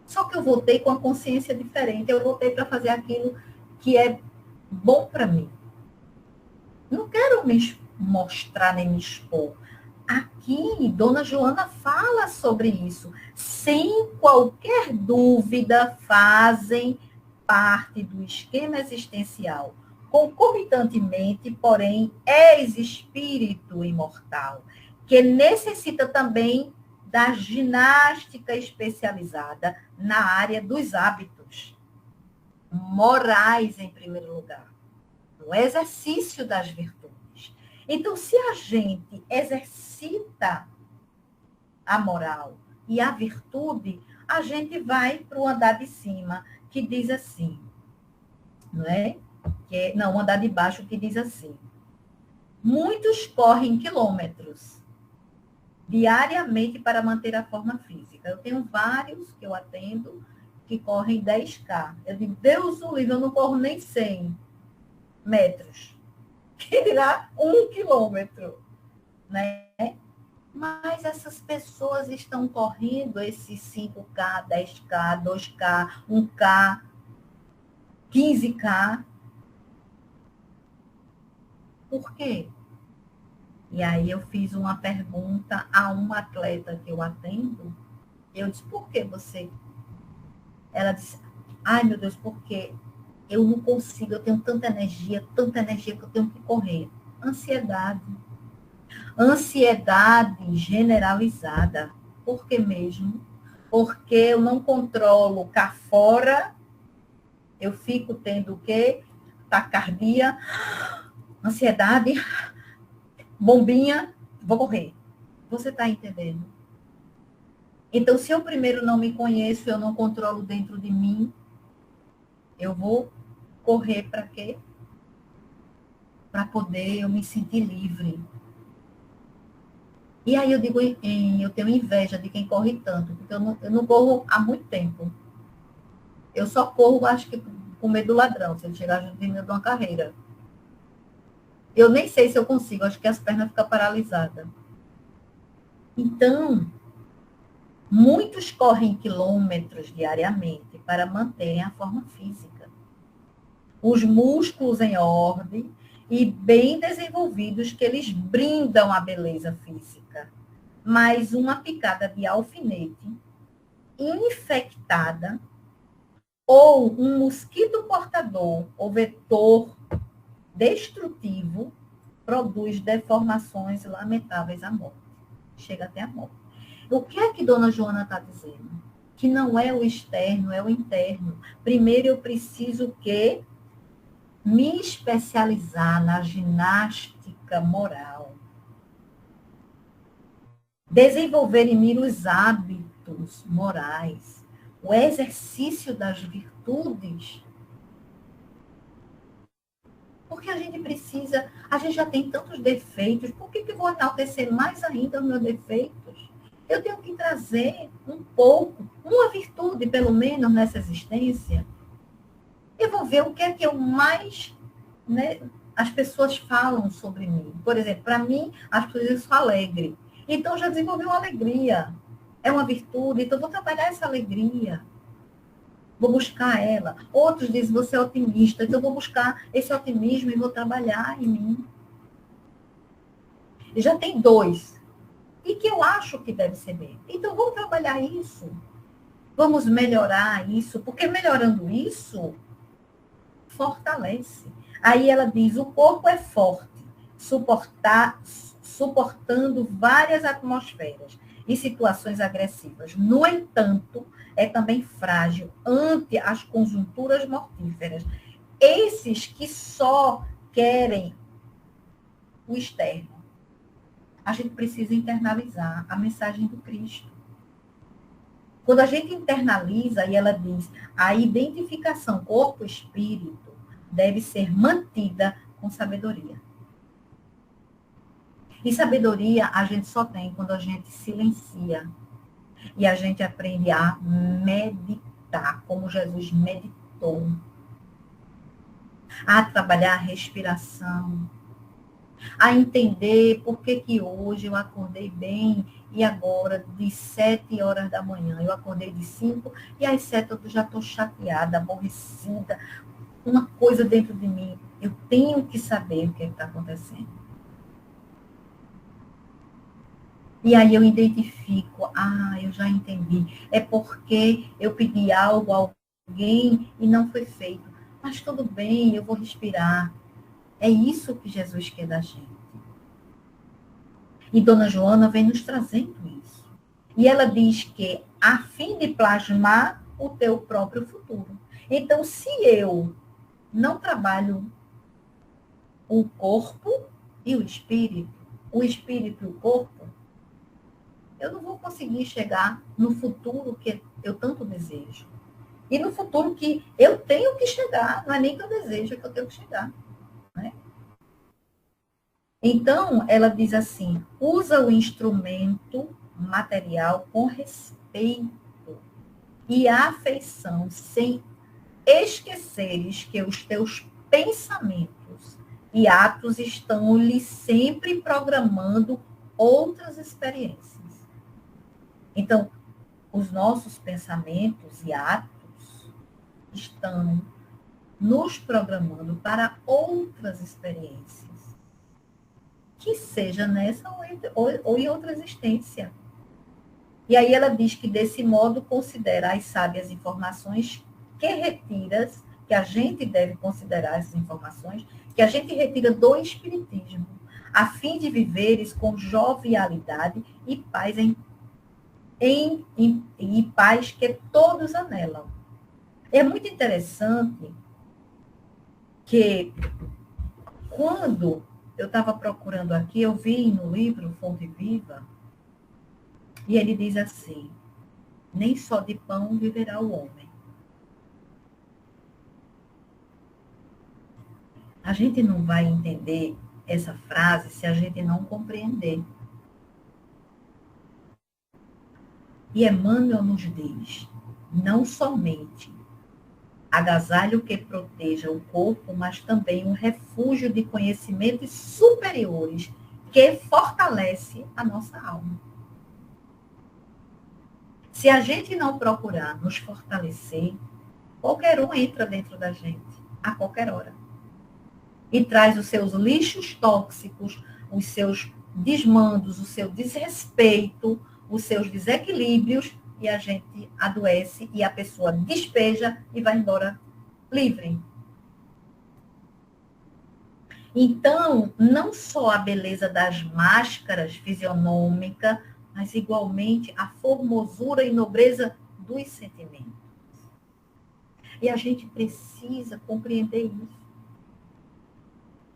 Só que eu voltei com a consciência diferente. Eu voltei para fazer aquilo que é bom para mim. Não quero me mostrar nem me expor. Aqui, Dona Joana fala sobre isso. Sem qualquer dúvida, fazem parte do esquema existencial. Concomitantemente, porém, és espírito imortal, que necessita também da ginástica especializada na área dos hábitos morais, em primeiro lugar, no exercício das virtudes. Então, se a gente exercita a moral e a virtude, a gente vai para o andar de cima, que diz assim, não é? Não, o andar de baixo que diz assim: muitos correm quilômetros diariamente para manter a forma física. Eu tenho vários que eu atendo que correm 10K. Eu digo, Deus o livre, eu não corro nem 100 metros. Que dirá 1 quilômetro, né? Mas essas pessoas estão correndo esses 5K, 10K, 2K, 1K, 15K. Por quê? E aí eu fiz uma pergunta a uma atleta que eu atendo. Eu disse, por que você? Ela disse, ai meu Deus, porque eu não consigo, eu tenho tanta energia que eu tenho que correr. Ansiedade. Ansiedade generalizada. Por que mesmo? Porque eu não controlo cá fora, eu fico tendo o quê? Taquicardia, ansiedade, bombinha, vou correr. Você está entendendo? Então, se eu primeiro não me conheço, eu não controlo dentro de mim, eu vou correr para quê? Para poder eu me sentir livre. E aí eu digo, eu tenho inveja de quem corre tanto, porque eu não corro há muito tempo. Eu só corro, acho que com medo do ladrão, se ele chegar junto de mim, eu dou uma carreira. Eu nem sei se eu consigo, acho que as pernas ficam paralisadas. Então, muitos correm quilômetros diariamente para manterem a forma física. Os músculos em ordem e bem desenvolvidos que eles brindam a beleza física. Mas uma picada de alfinete infectada ou um mosquito portador ou vetor destrutivo produz deformações lamentáveis à morte. Chega até a morte. O que é que Dona Joana está dizendo? Que não é o externo, é o interno. Primeiro eu preciso que me especializar na ginástica moral. Desenvolver em mim os hábitos morais. O exercício das virtudes. Porque a gente precisa, a gente já tem tantos defeitos, por que eu vou enaltecer mais ainda os meus defeitos? Eu tenho que trazer um pouco, uma virtude, pelo menos, nessa existência. Eu vou ver o que é que eu mais, né, as pessoas falam sobre mim. Por exemplo, para mim, as pessoas dizem que eu sou alegre. Então, eu já desenvolvi uma alegria. É uma virtude, então eu vou trabalhar essa alegria. Vou buscar ela. Outros dizem, você é otimista, então eu vou buscar esse otimismo e vou trabalhar em mim. E já tem 2. E que eu acho que deve ser bem. Então, vamos trabalhar isso. Vamos melhorar isso, porque melhorando isso, fortalece. Aí ela diz, o corpo é forte, suportando várias atmosferas e situações agressivas. No entanto, é também frágil ante as conjunturas mortíferas. Esses que só querem o externo. A gente precisa internalizar a mensagem do Cristo. Quando a gente internaliza, e ela diz, a identificação corpo-espírito deve ser mantida com sabedoria. E sabedoria a gente só tem quando a gente silencia. E a gente aprende a meditar, como Jesus meditou. A trabalhar a respiração. A entender por que hoje eu acordei bem e agora de 7 horas da manhã. Eu acordei de 5 e às 7 eu já estou chateada, aborrecida. Uma coisa dentro de mim. Eu tenho que saber o que está acontecendo. E aí eu identifico, eu já entendi. É porque eu pedi algo a alguém e não foi feito. Mas tudo bem, eu vou respirar. É isso que Jesus quer da gente. E Dona Joana vem nos trazendo isso. E ela diz que a fim de plasmar o teu próprio futuro. Então, se eu não trabalho o corpo e o espírito e o corpo, eu não vou conseguir chegar no futuro que eu tanto desejo. E no futuro que eu tenho que chegar, não é nem que eu desejo, é que eu tenho que chegar. Né? Então, ela diz assim, usa o instrumento material com respeito e afeição, sem esqueceres que os teus pensamentos e atos estão lhe sempre programando outras experiências. Então, os nossos pensamentos e atos estão nos programando para outras experiências. Que seja nessa ou em outra existência. E aí ela diz que, desse modo, considera as sábias informações que retiras, que a gente deve considerar essas informações, que a gente retira do Espiritismo, a fim de viveres com jovialidade e paz e paz que todos anelam. É muito interessante que, quando eu estava procurando aqui, eu vi no livro Fonte Viva, e ele diz assim, nem só de pão viverá o homem. A gente não vai entender essa frase se a gente não compreender. E Emmanuel nos diz, não somente agasalho que proteja o corpo, mas também um refúgio de conhecimentos superiores que fortalece a nossa alma. Se a gente não procurar nos fortalecer, qualquer um entra dentro da gente, a qualquer hora. E traz os seus lixos tóxicos, os seus desmandos, o seu desrespeito, os seus desequilíbrios e a gente adoece e a pessoa despeja e vai embora livre. Então, não só a beleza das máscaras fisionômicas, mas igualmente a formosura e nobreza dos sentimentos. E a gente precisa compreender isso.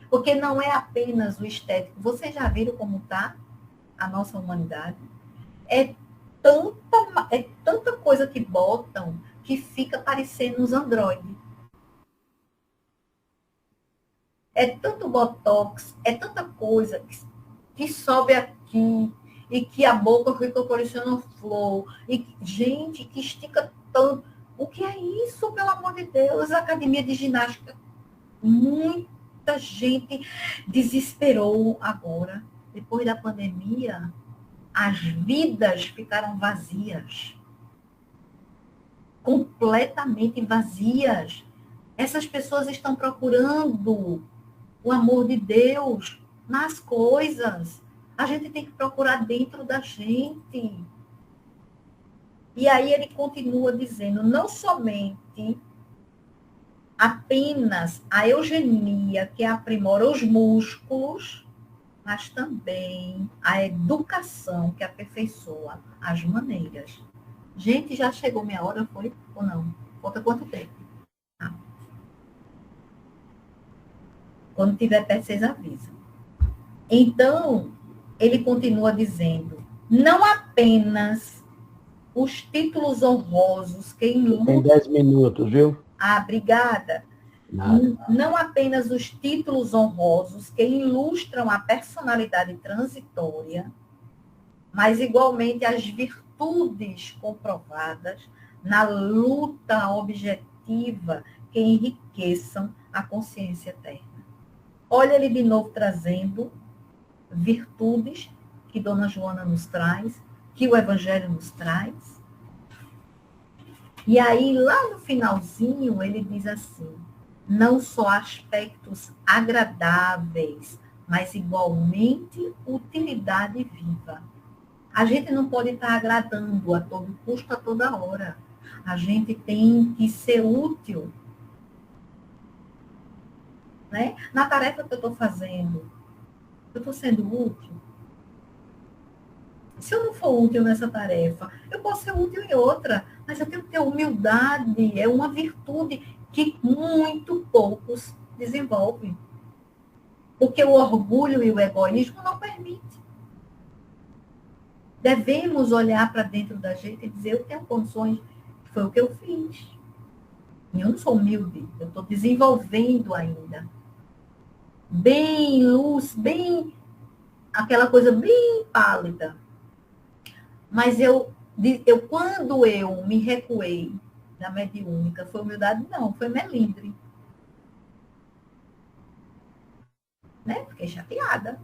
Porque não é apenas o estético. Vocês já viram como está a nossa humanidade? É tanta coisa que botam que fica parecendo os androides. É tanto botox, é tanta coisa que sobe aqui e que a boca fica parecendo flor. E, gente, que estica tanto. O que é isso, pelo amor de Deus? A academia de ginástica. Muita gente desesperou agora. Depois da pandemia, as vidas ficaram vazias. Completamente vazias. Essas pessoas estão procurando o amor de Deus nas coisas. A gente tem que procurar dentro da gente. E aí ele continua dizendo, não somente apenas a eugenia que aprimora os músculos, mas também a educação que aperfeiçoa as maneiras. Gente, já chegou minha hora, foi? Ou não? Falta quanto tempo? Ah. Quando tiver perto, vocês avisam. Então, ele continua dizendo, não apenas os títulos honrosos que ilustram... Tem 10 minutos, viu? Ah, obrigada. Nada. Não apenas os títulos honrosos que ilustram a personalidade transitória, mas igualmente as virtudes comprovadas na luta objetiva que enriqueçam a consciência eterna. Olha ele de novo trazendo virtudes que Dona Joana nos traz, que o Evangelho nos traz. E aí, lá no finalzinho, ele diz assim, não só aspectos agradáveis, mas igualmente utilidade viva. A gente não pode estar agradando a todo custo, a toda hora. A gente tem que ser útil, né? Na tarefa que eu estou fazendo, eu estou sendo útil? Se eu não for útil nessa tarefa, eu posso ser útil em outra, mas eu tenho que ter humildade, é uma virtude que muito poucos desenvolvem. Porque o orgulho e o egoísmo não permitem. Devemos olhar para dentro da gente e dizer, eu tenho condições, foi o que eu fiz. E eu não sou humilde, eu estou desenvolvendo ainda. Bem luz, bem, aquela coisa bem pálida. Mas quando eu me recuei da mediúnica, foi humildade? Não, foi melindre. Né? Fiquei chateada.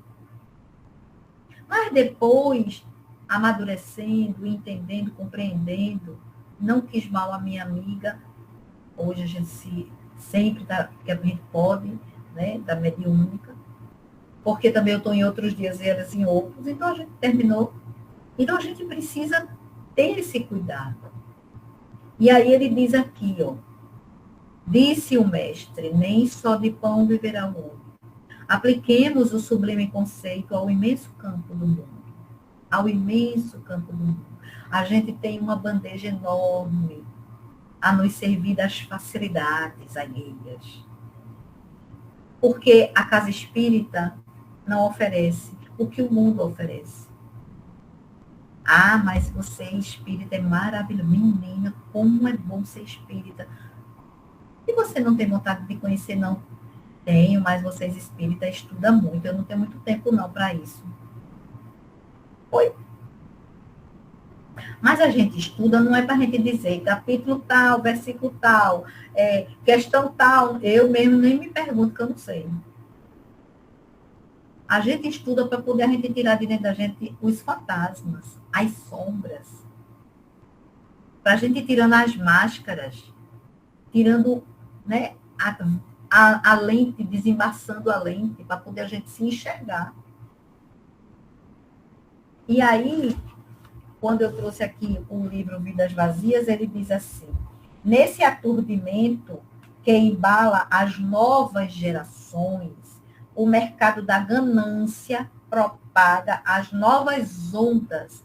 Mas depois, amadurecendo, entendendo, compreendendo, não quis mal a minha amiga. Hoje a gente sempre que a gente pode, né, da mediúnica. Porque também eu estou em outros dias e elas em outros, então a gente terminou. Então a gente precisa ter esse cuidado. E aí ele diz aqui, ó, disse o mestre, nem só de pão viverá o homem. Apliquemos o sublime conceito ao imenso campo do mundo. Ao imenso campo do mundo. A gente tem uma bandeja enorme a nos servir das facilidades alheias. Porque a casa espírita não oferece o que o mundo oferece. Ah, mas você espírita é maravilhoso. Menina, como é bom ser espírita. E você não tem vontade de conhecer, não? Tenho, mas vocês espíritas estudam muito. Eu não tenho muito tempo, não, para isso. Oi? Mas a gente estuda, não é para a gente dizer capítulo tal, versículo tal, questão tal. Eu mesmo nem me pergunto, que eu não sei. A gente estuda para poder a gente tirar de dentro da gente os fantasmas, as sombras. Para a gente ir tirando as máscaras, tirando, né, a lente, desembaçando a lente, para poder a gente se enxergar. E aí, quando eu trouxe aqui o livro Vidas Vazias, ele diz assim: nesse aturdimento que embala as novas gerações, o mercado da ganância propaga as novas ondas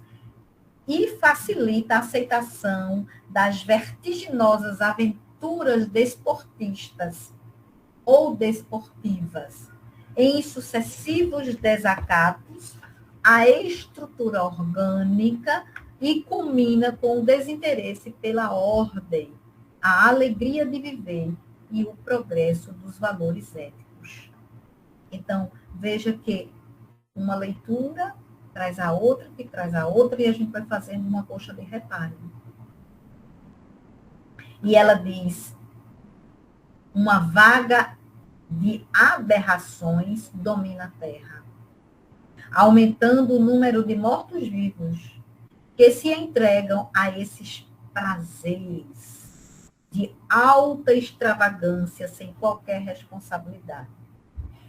e facilita a aceitação das vertiginosas aventuras desportistas ou desportivas, em sucessivos desacatos à estrutura orgânica e culmina com o desinteresse pela ordem, a alegria de viver e o progresso dos valores éticos. Então, veja que uma leitura traz a outra, que traz a outra, e a gente vai fazendo uma coxa de retalho. E ela diz: uma vaga de aberrações domina a Terra, aumentando o número de mortos-vivos que se entregam a esses prazeres de alta extravagância sem qualquer responsabilidade.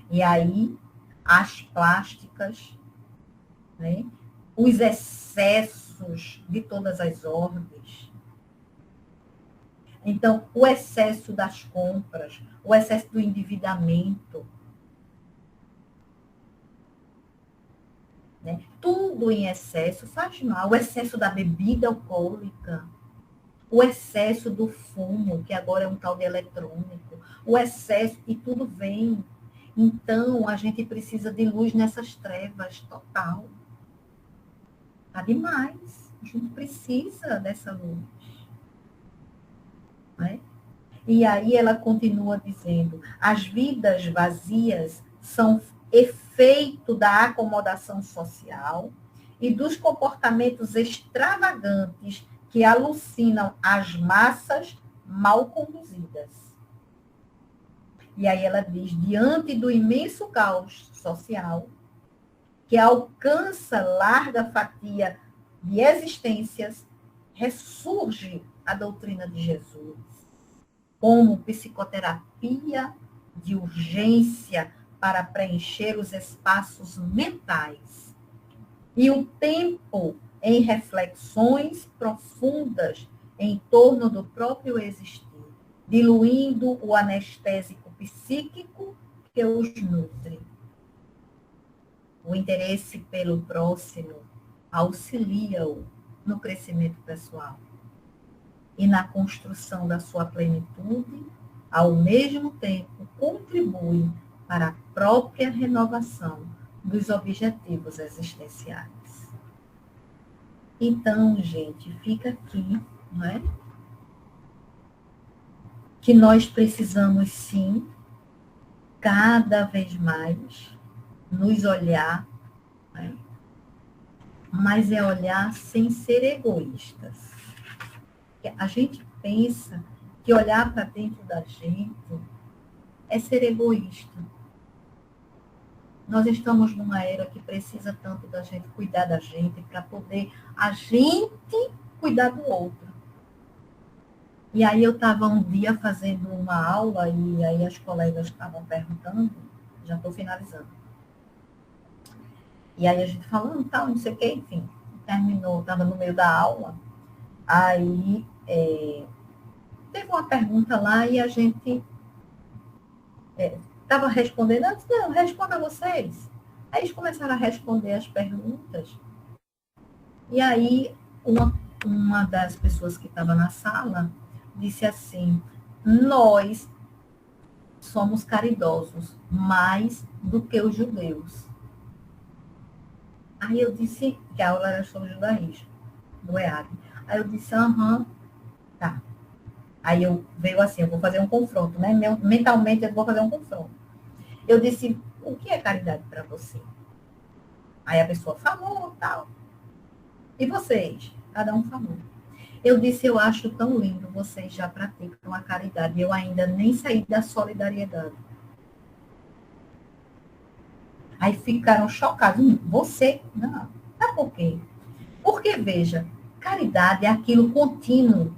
E aí, as plásticas, né, os excessos de todas as ordens. Então, o excesso das compras, o excesso do endividamento, né? Tudo em excesso faz mal. O excesso da bebida alcoólica, o excesso do fumo, que agora é um tal de eletrônico, o excesso, e tudo vem. Então, a gente precisa de luz nessas trevas total. Tá demais. A gente precisa dessa luz. Né? E aí ela continua dizendo: as vidas vazias são efeito da acomodação social e dos comportamentos extravagantes que alucinam as massas mal conduzidas. E aí ela diz: diante do imenso caos social que alcança larga fatia de existências, ressurge a doutrina de Jesus como psicoterapia de urgência para preencher os espaços mentais e o tempo em reflexões profundas em torno do próprio existir, diluindo o anestésico psíquico que os nutre. O interesse pelo próximo auxilia-o no crescimento pessoal e na construção da sua plenitude, ao mesmo tempo contribui para a própria renovação dos objetivos existenciais. Então, gente, fica aqui, não é? Que nós precisamos, sim, cada vez mais nos olhar, né? Mas é olhar sem ser egoístas. A gente pensa que olhar para dentro da gente é ser egoísta. Nós estamos numa era que precisa tanto da gente cuidar da gente para poder a gente cuidar do outro. E aí eu estava um dia fazendo uma aula e aí as colegas estavam perguntando, já estou finalizando. E aí a gente falando, tal, não sei o quê, enfim, terminou, estava no meio da aula, aí teve uma pergunta lá e a gente estava respondendo, antes não, responda vocês. Aí eles começaram a responder as perguntas. E aí uma das pessoas que estava na sala disse assim: nós somos caridosos mais do que os judeus. Aí eu disse, que a aula era sobre judaísmo, do EAD. Aí eu disse, tá. Aí veio assim, eu vou fazer um confronto, né? Mentalmente eu vou fazer um confronto. Eu disse, o que é caridade para você? Aí a pessoa falou, tal. E vocês? Cada um falou. Eu disse, eu acho tão lindo, vocês já praticam a caridade. Eu ainda nem saí da solidariedade. Aí ficaram chocados. Você? Não. Tá por quê? Porque, veja, caridade é aquilo contínuo,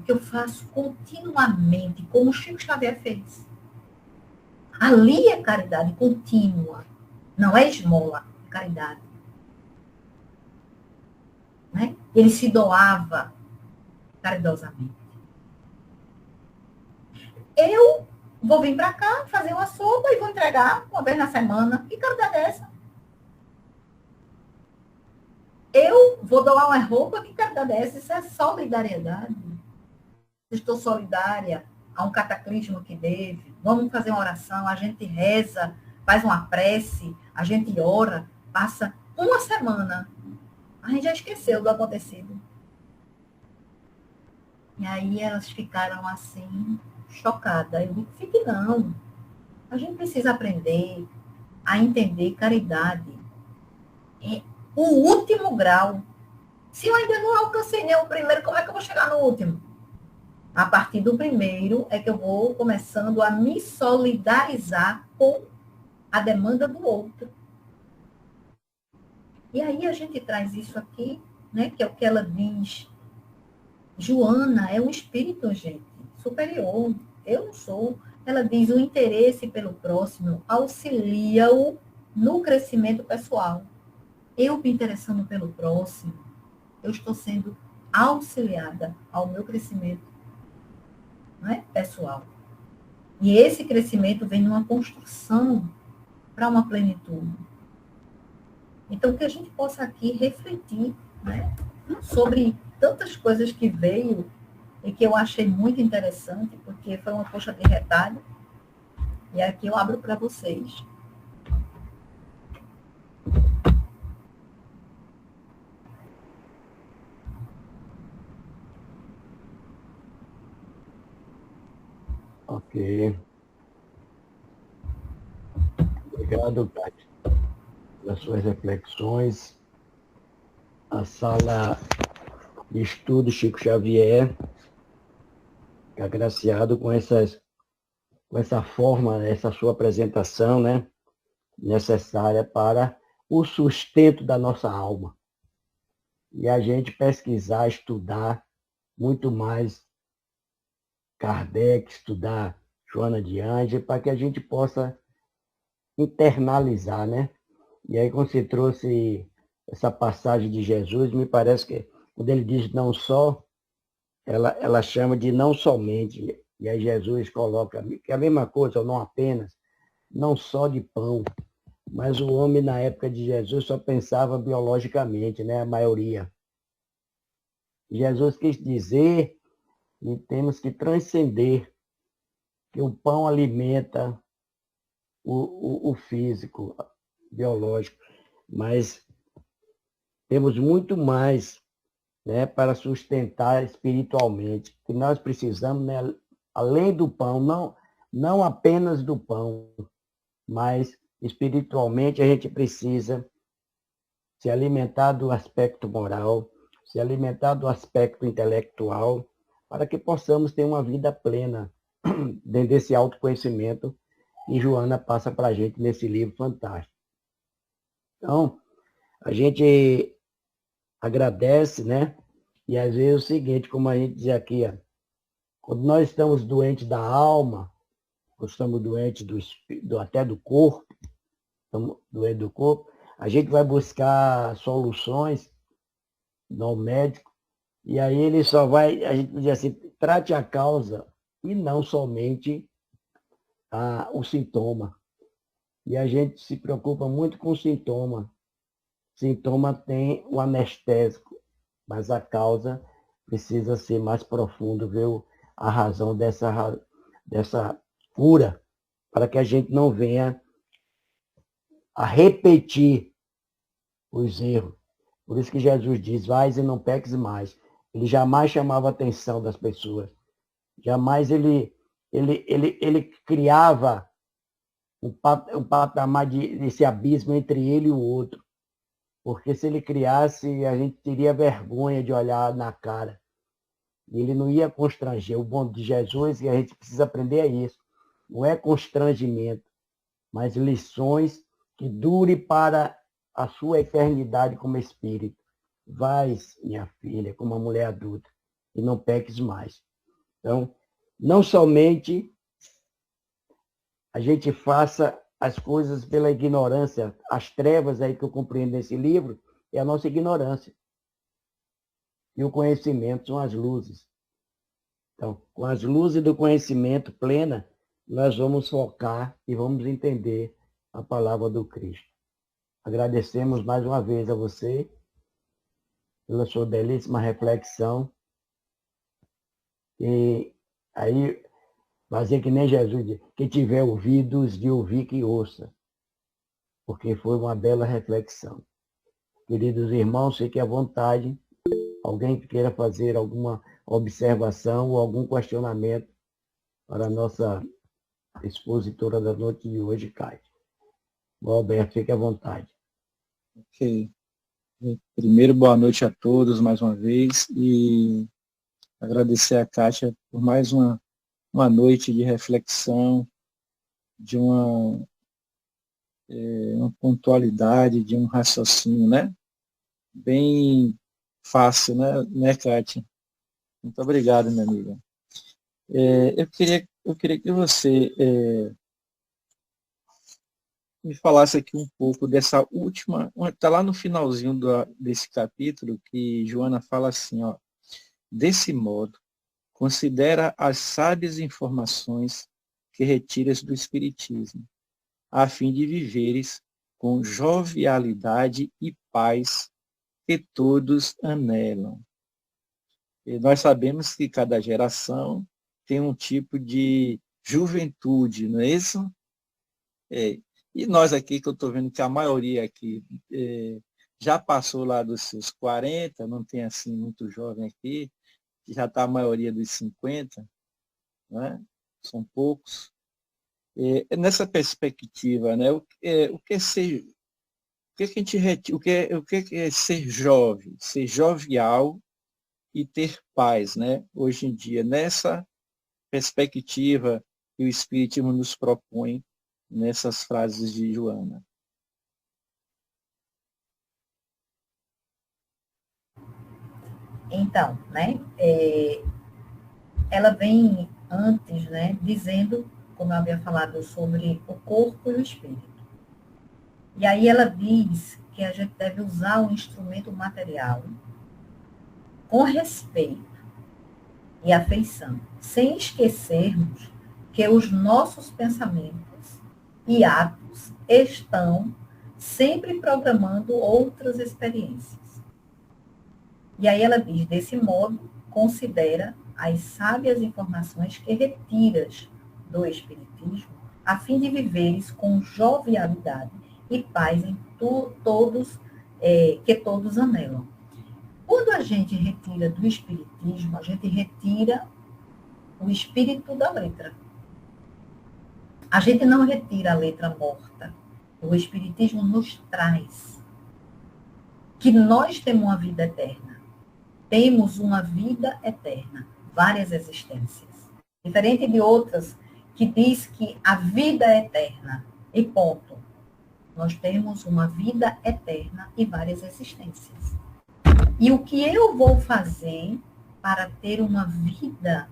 que eu faço continuamente, como o Chico Xavier fez. Ali é caridade contínua, não é esmola, é caridade. né? Ele se doava caridosamente. Eu vou vir para cá, fazer uma sopa e vou entregar uma vez na semana. Que caridade é essa? Eu vou doar uma roupa, que caridade é essa? Isso é solidariedade. Estou solidária a um cataclismo que teve. Vamos fazer uma oração, a gente reza, faz uma prece, a gente ora, passa uma semana. A gente já esqueceu do acontecido. E aí elas ficaram assim, chocadas. Eu digo, fique não. A gente precisa aprender a entender caridade. É o último grau. Se eu ainda não alcancei nem o primeiro, como é que eu vou chegar no último? A partir do primeiro é que eu vou começando a me solidarizar com a demanda do outro. E aí a gente traz isso aqui, né, que é o que ela diz. Joana é um espírito, gente, superior. Eu não sou. Ela diz, o interesse pelo próximo auxilia-o no crescimento pessoal. Eu me interessando pelo próximo, eu estou sendo auxiliada ao meu crescimento, não é, pessoal. E esse crescimento vem numa construção para uma plenitude. Então, que a gente possa aqui refletir, né, sobre tantas coisas que veio e que eu achei muito interessante, porque foi uma coxa de retalho. E aqui eu abro para vocês. Ok. Obrigado, Tati, pelas suas reflexões. A sala de estudo Chico Xavier, agraciado com essa forma, essa sua apresentação, né, necessária para o sustento da nossa alma. E a gente pesquisar, estudar muito mais Kardec, estudar Joana de Ângeles, para que a gente possa internalizar, né? E aí, quando você trouxe essa passagem de Jesus, me parece que quando ele diz não só, ela chama de não somente. E aí Jesus coloca que é a mesma coisa, ou não apenas, não só de pão. Mas o homem, na época de Jesus, só pensava biologicamente, né? A maioria. Jesus quis dizer que temos que transcender, que o pão alimenta o físico, biológico, mas temos muito mais, né, para sustentar espiritualmente, que nós precisamos, né, além do pão, não apenas do pão, mas espiritualmente a gente precisa se alimentar do aspecto moral, se alimentar do aspecto intelectual, para que possamos ter uma vida plena dentro desse autoconhecimento que Joana passa para a gente nesse livro fantástico. Então, a gente agradece, né? E às vezes é o seguinte, como a gente diz aqui, ó, quando nós estamos doentes da alma, ou estamos doentes até do corpo, estamos doentes do corpo, a gente vai buscar soluções no médico, e aí ele só vai, a gente diz assim, trate a causa e não somente o sintoma. E a gente se preocupa muito com o sintoma. Sintoma tem o anestésico, mas a causa precisa ser mais profundo, ver a razão dessa cura, para que a gente não venha a repetir os erros. Por isso que Jesus diz, vais e não peques mais. Ele jamais chamava a atenção das pessoas. Jamais ele criava um patamar desse abismo entre ele e o outro. Porque se ele criasse, a gente teria vergonha de olhar na cara. E ele não ia constranger. O bom de Jesus, e a gente precisa aprender é isso. Não é constrangimento, mas lições que dure para a sua eternidade como espírito. Vais, minha filha, como uma mulher adulta, e não peques mais. Então, não somente a gente faça as coisas pela ignorância, as trevas aí que eu compreendo nesse livro, é a nossa ignorância. e o conhecimento são as luzes. Então, com as luzes do conhecimento plena, nós vamos focar e vamos entender a palavra do Cristo. Agradecemos mais uma vez a você pela sua belíssima reflexão. E aí, fazer que nem Jesus diz, quem tiver ouvidos de ouvir, que ouça, porque foi uma bela reflexão. Queridos irmãos, fiquem à vontade. Alguém que queira fazer alguma observação ou algum questionamento para a nossa expositora da noite de hoje, Cátia. Alberto, fique à vontade. Ok. Primeiro, boa noite a todos mais uma vez e agradecer a Kátia por mais uma noite de reflexão, de uma pontualidade, de um raciocínio, né? Bem fácil, né, Kátia? Muito obrigado, minha amiga. Eu queria que você me falasse aqui um pouco dessa última, está lá no finalzinho desse capítulo, que Joana fala assim, ó, desse modo, considera as sábias informações que retiras do Espiritismo, a fim de viveres com jovialidade e paz que todos anelam. E nós sabemos que cada geração tem um tipo de juventude, não é isso? E nós aqui, que eu estou vendo que a maioria aqui já passou lá dos seus 40, não tem assim muito jovem aqui, já está a maioria dos 50, né? São poucos. Nessa perspectiva, né? O que é ser, o que, é que a gente o que é ser jovem, ser jovial e ter paz, né? Hoje em dia, nessa perspectiva que o Espiritismo nos propõe nessas frases de Joana. Então, né, ela vem antes, né, dizendo, como eu havia falado, sobre o corpo e o espírito. E aí ela diz que a gente deve usar o instrumento material com respeito e afeição, sem esquecermos que os nossos pensamentos e atos estão sempre programando outras experiências. E aí ela diz, desse modo, considera as sábias informações que retiras do Espiritismo, a fim de viveres com jovialidade e paz em todos, que todos anelam. Quando a gente retira do Espiritismo, a gente retira o espírito da letra. A gente não retira a letra morta. O Espiritismo nos traz que nós temos uma vida eterna. Temos uma vida eterna, várias existências. Diferente de outras que diz que a vida é eterna e ponto. Nós temos uma vida eterna e várias existências. E o que eu vou fazer para ter uma vida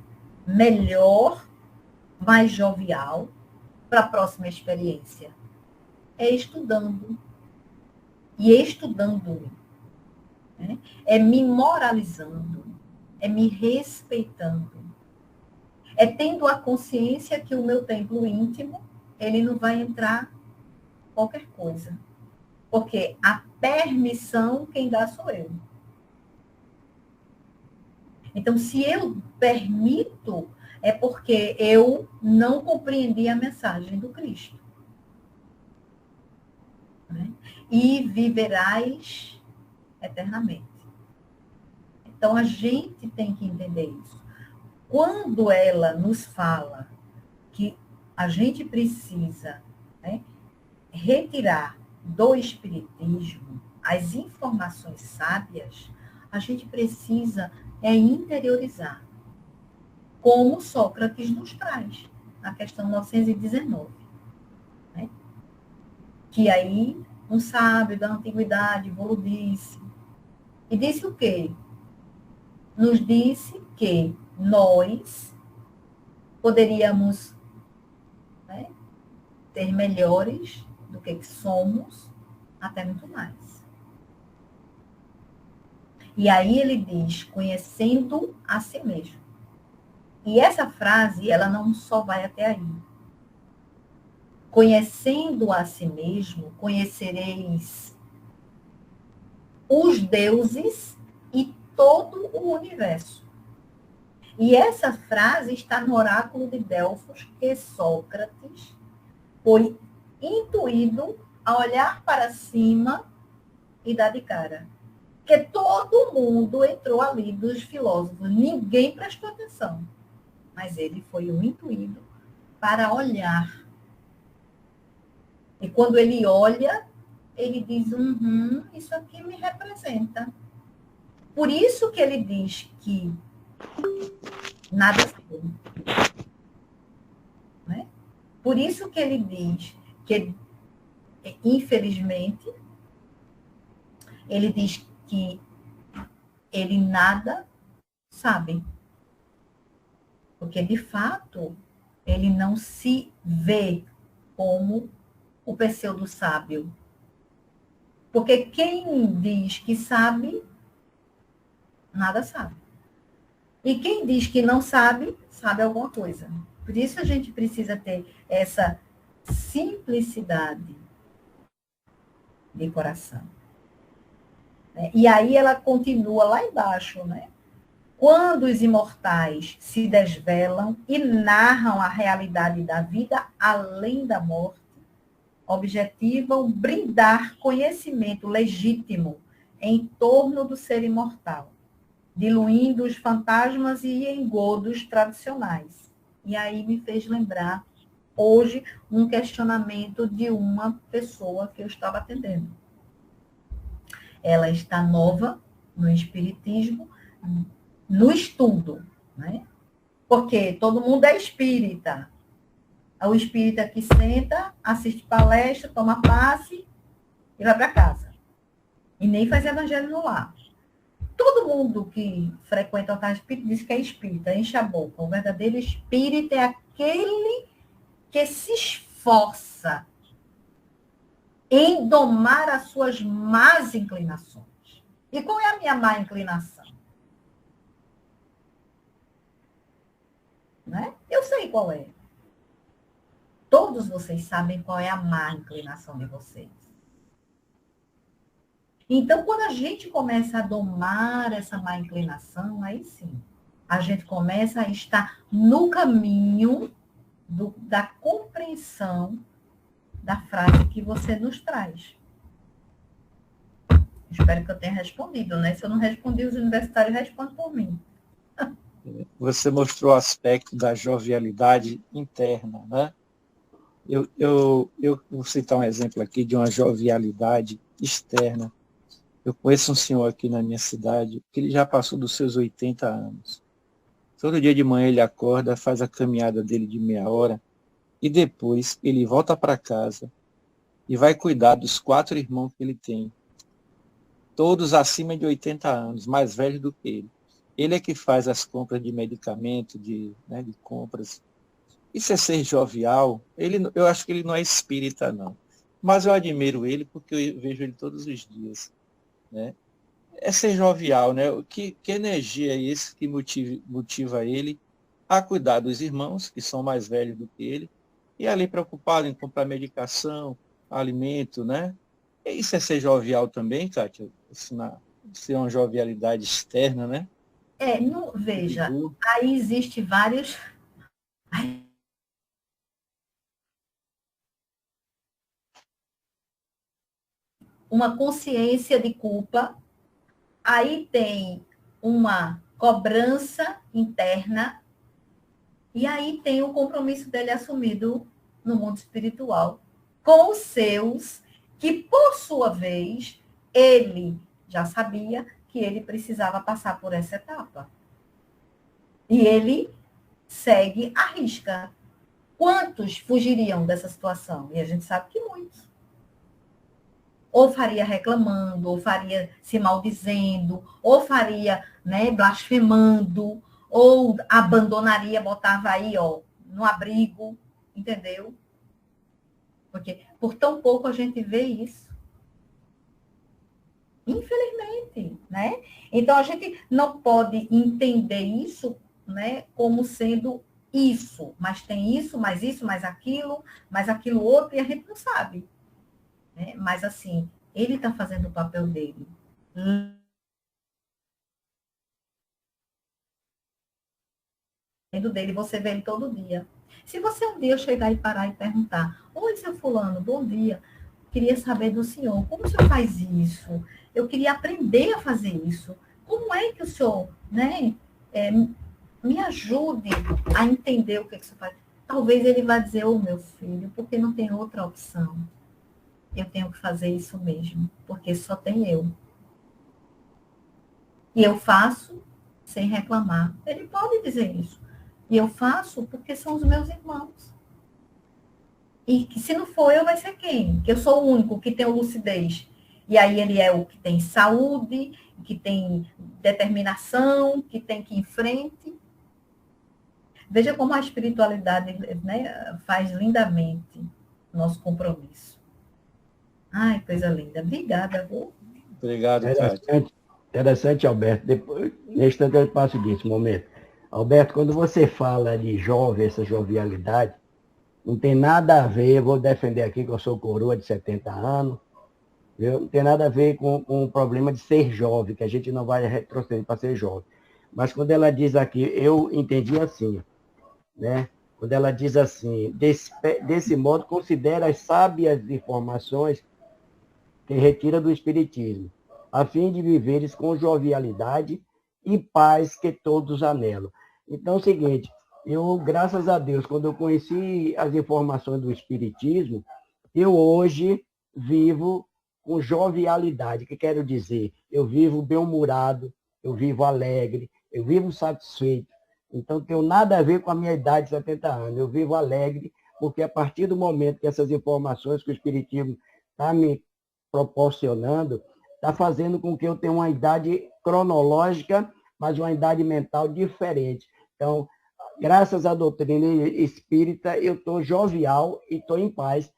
melhor, mais jovial, para a próxima experiência? É estudando. E estudando, né? É me moralizando, é me respeitando, é tendo a consciência que o meu templo íntimo, ele não vai entrar qualquer coisa. Porque a permissão quem dá sou eu. Então, se eu permito, é porque eu não compreendi a mensagem do Cristo. Né? E viverás eternamente. Então, a gente tem que entender isso. Quando ela nos fala que a gente precisa, né, retirar do Espiritismo as informações sábias, a gente precisa interiorizar, como Sócrates nos traz, na questão 919. Né? Que aí um sábio da antiguidade, Volo disse. E disse o quê? Nos disse que nós poderíamos, né, ser melhores do que somos, até muito mais. E aí ele diz, conhecendo a si mesmo. E essa frase, ela não só vai até aí. Conhecendo a si mesmo, conhecereis os deuses e todo o universo. E essa frase está no oráculo de Delfos, que Sócrates foi intuído a olhar para cima e dar de cara. Porque todo mundo entrou ali dos filósofos, ninguém prestou atenção. Mas ele foi o intuído para olhar. E quando ele olha, ele diz, isso aqui me representa. Por isso que ele diz que nada foi. Né? Por isso que ele diz que, infelizmente, ele diz que ele nada sabe. Porque, de fato, ele não se vê como o pseudo-sábio. Porque quem diz que sabe, nada sabe. E quem diz que não sabe, sabe alguma coisa. Por isso a gente precisa ter essa simplicidade de coração. E aí ela continua lá embaixo, né? Quando os imortais se desvelam e narram a realidade da vida além da morte, objetivam brindar conhecimento legítimo em torno do ser imortal, diluindo os fantasmas e engodos tradicionais. E aí me fez lembrar, hoje, um questionamento de uma pessoa que eu estava atendendo. Ela está nova no espiritismo, no estudo, né? Porque todo mundo é espírita. O espírita que senta, assiste palestra, toma passe e vai para casa. E nem faz evangelho no lar. Todo mundo que frequenta o altar espírita diz que é espírita, enche a boca. O verdadeiro espírita é aquele que se esforça em domar as suas más inclinações. E qual é a minha má inclinação? Né? Eu sei qual é. Todos vocês sabem qual é a má inclinação de vocês. Então, quando a gente começa a domar essa má inclinação, aí sim, a gente começa a estar no caminho da compreensão da frase que você nos traz. Espero que eu tenha respondido, né? Se eu não respondi, os universitários respondem por mim. Você mostrou o aspecto da jovialidade interna, né? Eu vou citar um exemplo aqui de uma jovialidade externa. Eu conheço um senhor aqui na minha cidade, que ele já passou dos seus 80 anos. Todo dia de manhã ele acorda, faz a caminhada dele de meia hora, e depois ele volta para casa e vai cuidar dos 4 irmãos que ele tem. Todos acima de 80 anos, mais velhos do que ele. Ele é que faz as compras de medicamento, de compras. Isso é ser jovial. Eu acho que ele não é espírita, não. Mas eu admiro ele porque eu vejo ele todos os dias. Né? É ser jovial, né? Que energia é esse que motiva ele a cuidar dos irmãos, que são mais velhos do que ele, e ali preocupado em comprar medicação, alimento, né? E isso é ser jovial também, Kátia? Isso é uma jovialidade externa, né? Veja, aí existe vários... Uma consciência de culpa, aí tem uma cobrança interna, e aí tem o compromisso dele assumido no mundo espiritual, com os seus, que por sua vez, ele já sabia que ele precisava passar por essa etapa. E ele segue à risca. Quantos fugiriam dessa situação? E a gente sabe que muitos. Ou faria reclamando, ou faria se maldizendo, ou faria, né, blasfemando, ou abandonaria, botava aí, ó, no abrigo, entendeu? Porque por tão pouco a gente vê isso. Infelizmente, né? Então, a gente não pode entender isso, né, como sendo isso, mas tem isso, mais aquilo outro, e a gente não sabe, né? Mas, assim, ele está fazendo o papel dele. Dele, você vê ele todo dia. Se você um dia chegar e parar e perguntar, oi, seu fulano, bom dia, queria saber do senhor, como o senhor faz isso? Eu queria aprender a fazer isso. Como é que o senhor, né, me ajude a entender o que, que o senhor faz? Talvez ele vá dizer, ô meu filho, porque não tem outra opção. Eu tenho que fazer isso mesmo, porque só tem eu. E eu faço sem reclamar. Ele pode dizer isso. E eu faço porque são os meus irmãos. E que se não for eu, vai ser quem? Que eu sou o único que tem lucidez. E aí ele é o que tem saúde, que tem determinação, que tem que ir em frente. Veja como a espiritualidade, né, faz lindamente o nosso compromisso. Ai, coisa linda. Obrigada, viu? Obrigado, Cátia. Interessante, Alberto. Depois, nesse instante eu passo disso, momento. Alberto, quando você fala de jovem, essa jovialidade, não tem nada a ver, vou defender aqui que eu sou coroa de 70 anos, viu? Não tem nada a ver com o problema de ser jovem, que a gente não vai retroceder para ser jovem. Mas quando ela diz aqui, eu entendi assim, né? Quando ela diz assim, desse modo, considera as sábias informações que retira do Espiritismo, a fim de viveres com jovialidade e paz que todos anelam. Então é o seguinte, eu, graças a Deus, quando eu conheci as informações do Espiritismo, eu hoje vivo com jovialidade, que quero dizer, eu vivo bem-humorado, eu vivo alegre, eu vivo satisfeito. Então, não tenho nada a ver com a minha idade de 70 anos. Eu vivo alegre, porque a partir do momento que essas informações que o Espiritismo está me proporcionando, está fazendo com que eu tenha uma idade cronológica, mas uma idade mental diferente. Então, graças à doutrina espírita, eu estou jovial e estou em paz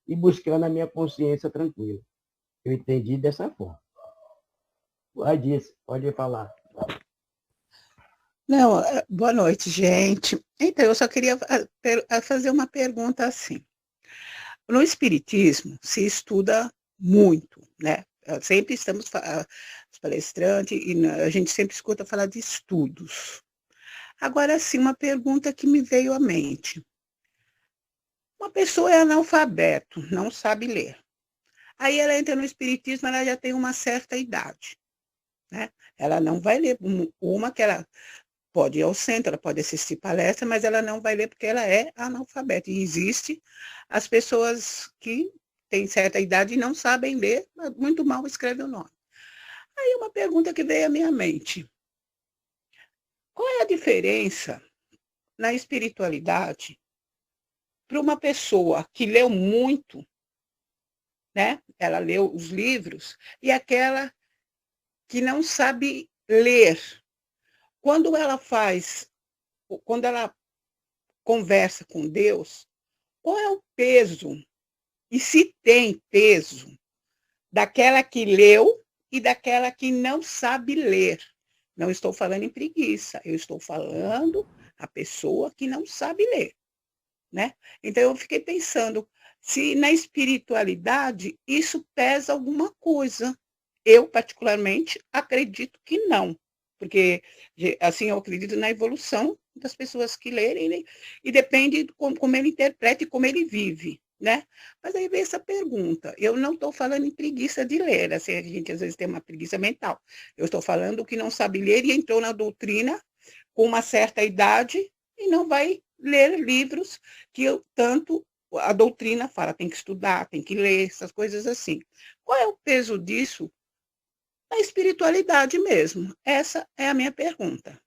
e buscando a minha consciência tranquila. Eu entendi dessa forma. Pode falar. Não, boa noite, gente. Então, eu só queria fazer uma pergunta assim. No Espiritismo se estuda muito, né? Sempre estamos, os palestrantes, e a gente sempre escuta falar de estudos. Agora, sim, uma pergunta que me veio à mente. Uma pessoa é analfabeto, não sabe ler. Aí ela entra no Espiritismo, ela já tem uma certa idade, né? Ela não vai ler uma que ela pode ir ao centro, ela pode assistir palestra, mas ela não vai ler porque ela é analfabeta. E existe as pessoas que têm certa idade e não sabem ler, muito mal escrevem o nome. Aí uma pergunta que veio à minha mente. Qual é a diferença na espiritualidade para uma pessoa que leu muito, né? Ela leu os livros, e aquela que não sabe ler? Quando ela conversa com Deus, qual é o peso, e se tem peso, daquela que leu e daquela que não sabe ler? Não estou falando em preguiça, eu estou falando a pessoa que não sabe ler, né? Então, eu fiquei pensando se na espiritualidade isso pesa alguma coisa. Eu, particularmente, acredito que não, porque, assim, eu acredito na evolução das pessoas que lerem, né? E depende de como ele interpreta e como ele vive, né? Mas aí vem essa pergunta. Eu não estou falando em preguiça de ler, assim, a gente às vezes tem uma preguiça mental. Eu estou falando que não sabe ler e entrou na doutrina com uma certa idade e não vai ler livros que tanto a doutrina fala, tem que estudar, tem que ler, essas coisas assim. Qual é o peso disso na espiritualidade mesmo? Essa é a minha pergunta.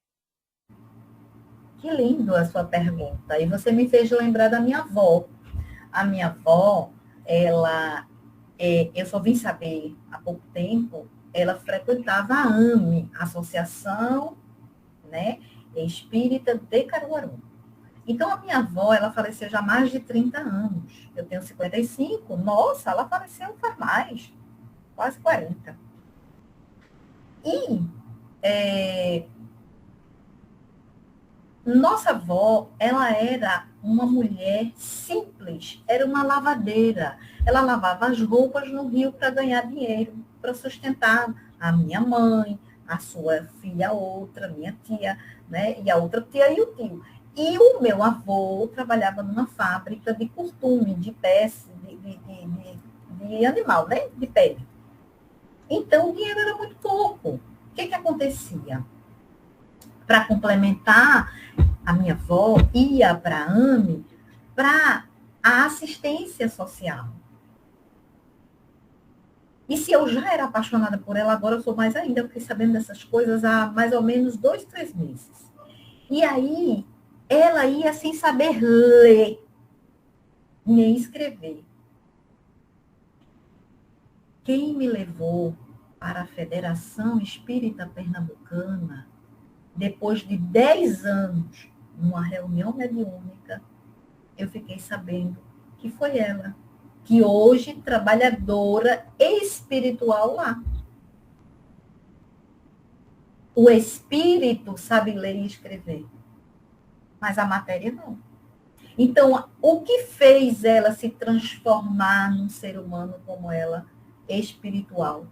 Que lindo a sua pergunta. E você me fez lembrar da minha avó. A minha avó, eu só vim saber há pouco tempo, ela frequentava a AME, Associação, né, Espírita de Caruaru. Então, a minha avó, ela faleceu já há mais de 30 anos. Eu tenho 55. Nossa, ela faleceu faz mais, quase 40. E nossa avó, ela era uma mulher simples, era uma lavadeira. Ela lavava as roupas no rio para ganhar dinheiro, para sustentar a minha mãe, a sua filha outra, minha tia, né? E a outra tia e o tio. E o meu avô trabalhava numa fábrica de costume, de peça, de animal, né? De pele. Então, o dinheiro era muito pouco. O que acontecia? Para complementar, a minha avó ia para a AME para a assistência social. E se eu já era apaixonada por ela, agora eu sou mais ainda, eu fiquei sabendo dessas coisas há mais ou menos 2, 3 meses. E aí, ela ia sem saber ler, nem escrever. Quem me levou para a Federação Espírita Pernambucana, depois de 10 anos, numa reunião mediúnica, eu fiquei sabendo que foi ela, que hoje trabalhadora espiritual lá. O espírito sabe ler e escrever, mas a matéria não. Então, o que fez ela se transformar num ser humano como ela, espiritual?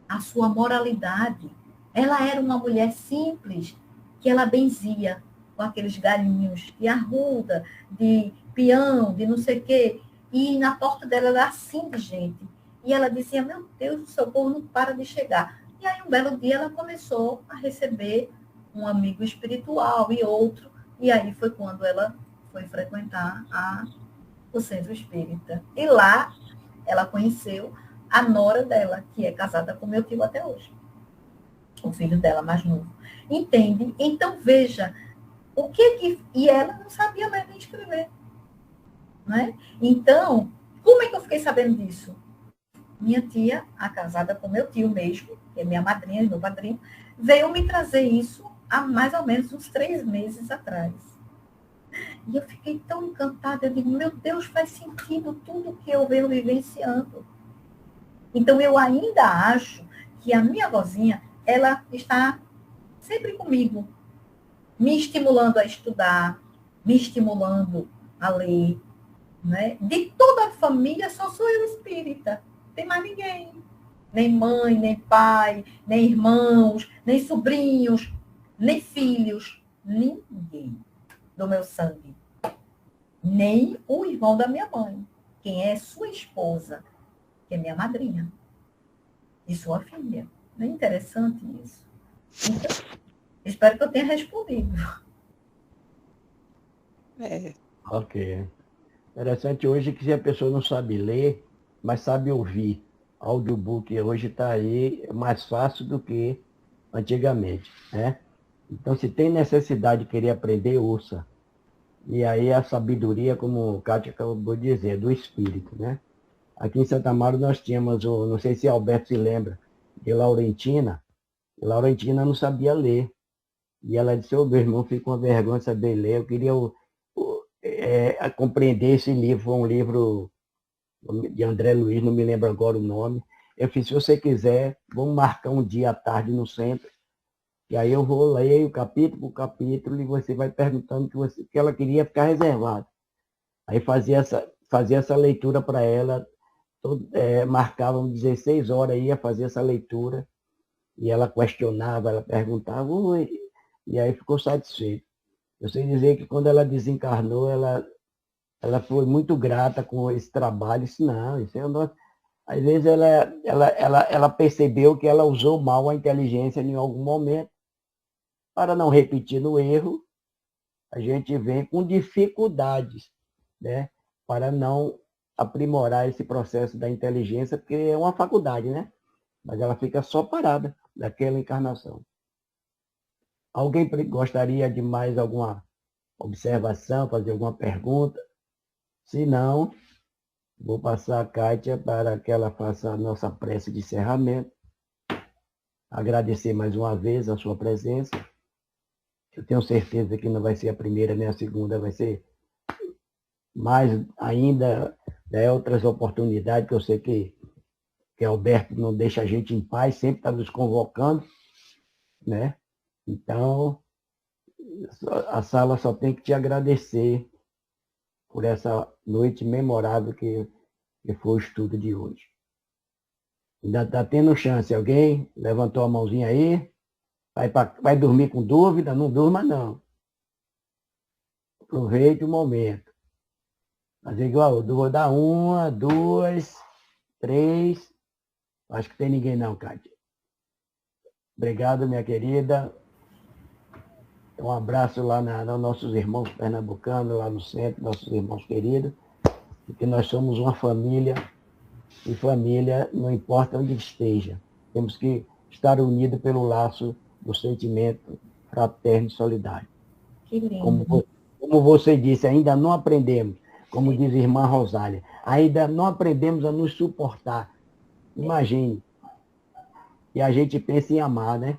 A sua moralidade. Ela era uma mulher simples, que ela benzia com aqueles galinhos de arruda, de peão, de não sei o quê. E na porta dela era assim de gente. E ela dizia, meu Deus, o socorro não para de chegar. E aí, um belo dia, ela começou a receber um amigo espiritual e outro. E aí foi quando ela foi frequentar o centro espírita. E lá, ela conheceu a nora dela, que é casada com meu tio até hoje. O filho dela mais novo. Entende? Então, veja, o que. E ela não sabia ler nem escrever. Né? Então, como é que eu fiquei sabendo disso? Minha tia, a casada com meu tio mesmo, que é minha madrinha e meu padrinho, veio me trazer isso há mais ou menos uns 3 meses atrás. E eu fiquei tão encantada, eu digo, meu Deus, faz sentido tudo que eu venho vivenciando. Então, eu ainda acho que a minha vozinha, ela está sempre comigo, me estimulando a estudar, me estimulando a ler. Né? De toda a família, só sou eu espírita. Não tem mais ninguém. Nem mãe, nem pai, nem irmãos, nem sobrinhos, nem filhos. Ninguém do meu sangue. Nem o irmão da minha mãe. Quem é sua esposa, que é minha madrinha. E sua filha. Não é interessante isso? Então, espero que eu tenha respondido. Ok. Interessante hoje que se a pessoa não sabe ler, mas sabe ouvir. Audiobook hoje está aí mais fácil do que antigamente, né? Então, se tem necessidade de querer aprender, ouça. E aí a sabedoria, como o Kátia acabou de dizer, do espírito, né? Aqui em Santa Maria nós tínhamos, não sei se Alberto se lembra, de Laurentina. Laurentina não sabia ler. E ela disse, meu irmão, fico com vergonha de saber ler. Eu queria compreender esse livro. Foi um livro de André Luiz, não me lembro agora o nome. Eu fiz, se você quiser, vamos marcar um dia à tarde no centro. E aí eu vou ler o capítulo por capítulo e você vai perguntando que ela queria ficar reservada. Aí fazia essa leitura para ela, marcavam 16 horas, ia fazer essa leitura, e ela questionava, ela perguntava, e aí ficou satisfeita. Eu sei dizer que quando ela desencarnou, ela foi muito grata com esse trabalho, disse, não, isso é o nosso... Às vezes ela percebeu que ela usou mal a inteligência em algum momento. Para não repetir no erro, a gente vem com dificuldades, né? Para não aprimorar esse processo da inteligência, porque é uma faculdade, né? Mas ela fica só parada daquela encarnação. Alguém gostaria de mais alguma observação, fazer alguma pergunta? Se não, vou passar a Kátia para que ela faça a nossa prece de encerramento. Agradecer mais uma vez a sua presença. Eu tenho certeza que não vai ser a primeira nem a segunda, vai ser mais ainda, né, outras oportunidades que eu sei que que Alberto não deixa a gente em paz, sempre está nos convocando, né? Então, a sala só tem que te agradecer por essa noite memorável que foi o estudo de hoje. Ainda está tendo chance. Alguém levantou a mãozinha aí? Vai dormir com dúvida? Não durma, não. Aproveite o momento. Mas igual, eu vou dar 1, 2, 3. Acho que tem ninguém não, Cátia. Obrigado, minha querida. Um abraço lá nos nossos irmãos pernambucanos, lá no centro, nossos irmãos queridos, porque nós somos uma família, e família não importa onde esteja. Temos que estar unidos pelo laço do sentimento fraterno e solidário. Que lindo. Como você disse, ainda não aprendemos, como diz a irmã Rosália, ainda não aprendemos a nos suportar. Imagine. E a gente pensa em amar, né?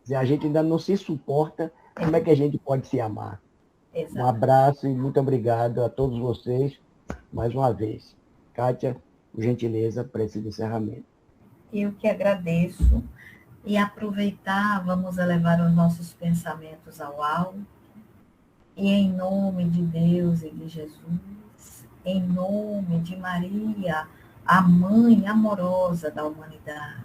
Se a gente ainda não se suporta, como é que a gente pode se amar? Exato. Um abraço e muito obrigado a todos vocês, mais uma vez. Kátia, por gentileza, para esse encerramento. Eu que agradeço. E aproveitar, vamos elevar os nossos pensamentos ao alto. E em nome de Deus e de Jesus, em nome de Maria, a mãe amorosa da humanidade,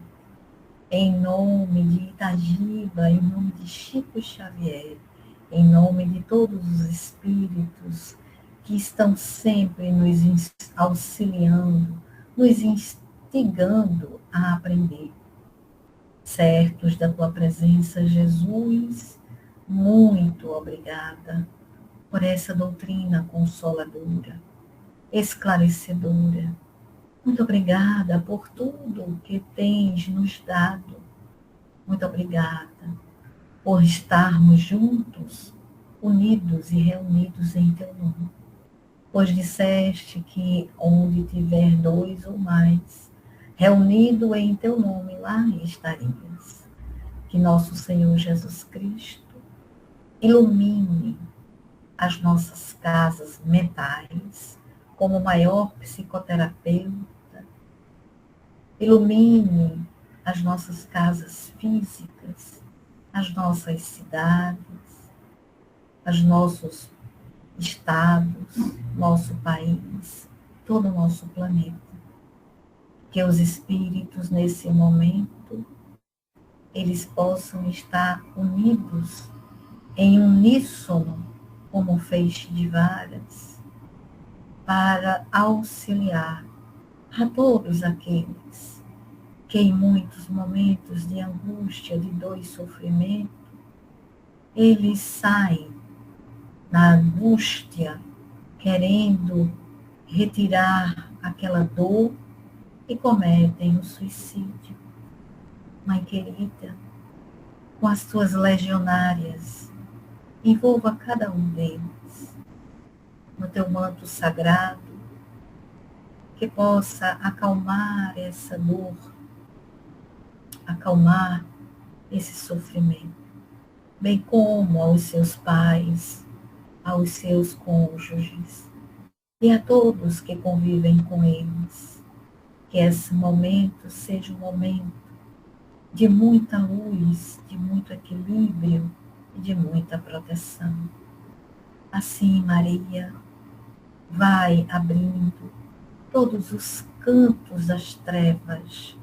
em nome de Itagiba, em nome de Chico Xavier, em nome de todos os espíritos que estão sempre nos auxiliando, nos instigando a aprender. Certos da tua presença, Jesus, muito obrigada por essa doutrina consoladora, esclarecedora. Muito obrigada por tudo que tens nos dado. Muito obrigada por estarmos juntos, unidos e reunidos em teu nome. Pois disseste que onde tiver 2 ou mais, reunido em teu nome, lá estarias. Que nosso Senhor Jesus Cristo ilumine as nossas casas mentais como o maior psicoterapeuta, ilumine as nossas casas físicas, as nossas cidades, os nossos estados, nosso país, todo o nosso planeta. Que os espíritos, nesse momento, eles possam estar unidos em uníssono, como feixe de varas, para auxiliar a todos aqueles que em muitos momentos de angústia, de dor e sofrimento, eles saem na angústia, querendo retirar aquela dor e cometem o suicídio. Mãe querida, com as tuas legionárias, envolva cada um deles no teu manto sagrado, que possa acalmar essa dor, acalmar esse sofrimento, bem como aos seus pais, aos seus cônjuges e a todos que convivem com eles. Que esse momento seja um momento de muita luz, de muito equilíbrio e de muita proteção. Assim, Maria, vai abrindo todos os cantos das trevas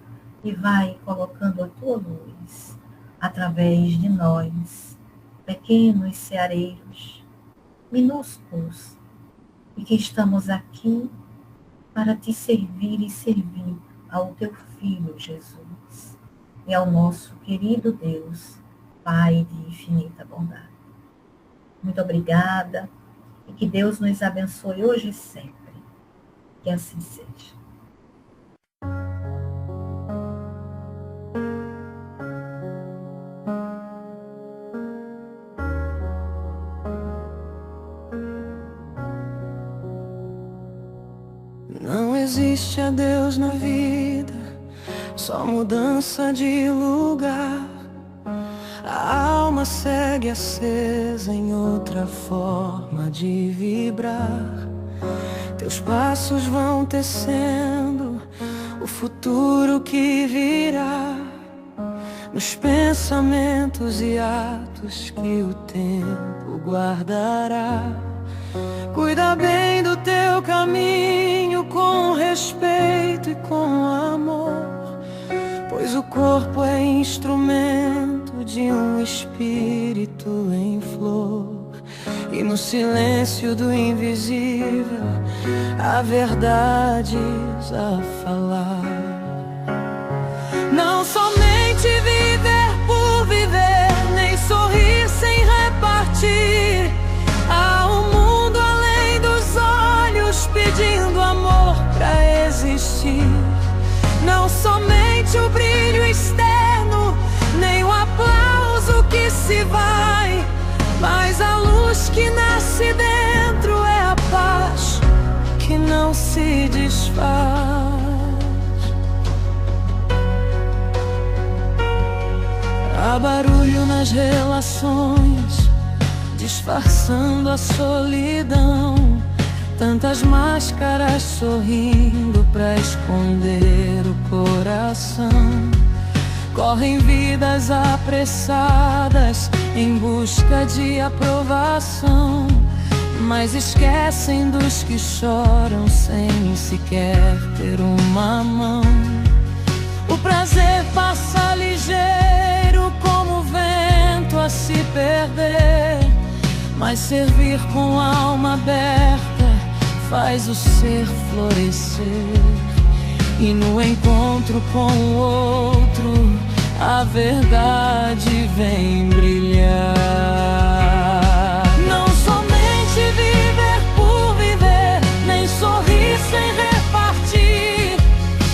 e vai colocando a tua luz através de nós, pequenos ceareiros, minúsculos, e que estamos aqui para te servir e servir ao teu Filho Jesus e ao nosso querido Deus, Pai de infinita bondade. Muito obrigada e que Deus nos abençoe hoje e sempre. Que assim seja. Não existe adeus na vida, só mudança de lugar. A alma segue acesa em outra forma de vibrar. Teus passos vão tecendo o futuro que virá, nos pensamentos e atos que o tempo guardará. Cuida bem do teu caminho com respeito e com amor, pois o corpo é instrumento de um espírito em flor. E no silêncio do invisível há verdades a falar. Não somente viver por viver, nem sorrir sem repartir. Há um mundo além dos olhos pedindo amor pra existir. Não somente o brilho externo, nem o aplauso que se vai, mas a luz que nasce dentro é a paz que não se desfaz. Há barulho nas relações, disfarçando a solidão. Tantas máscaras sorrindo pra esconder o coração. Correm vidas apressadas em busca de aprovação, mas esquecem dos que choram sem sequer ter uma mão. O prazer passa ligeiro como o vento a se perder, mas servir com a alma aberta faz o ser florescer. E no encontro com o outro a verdade vem brilhar. Não somente viver por viver, nem sorrir sem repartir.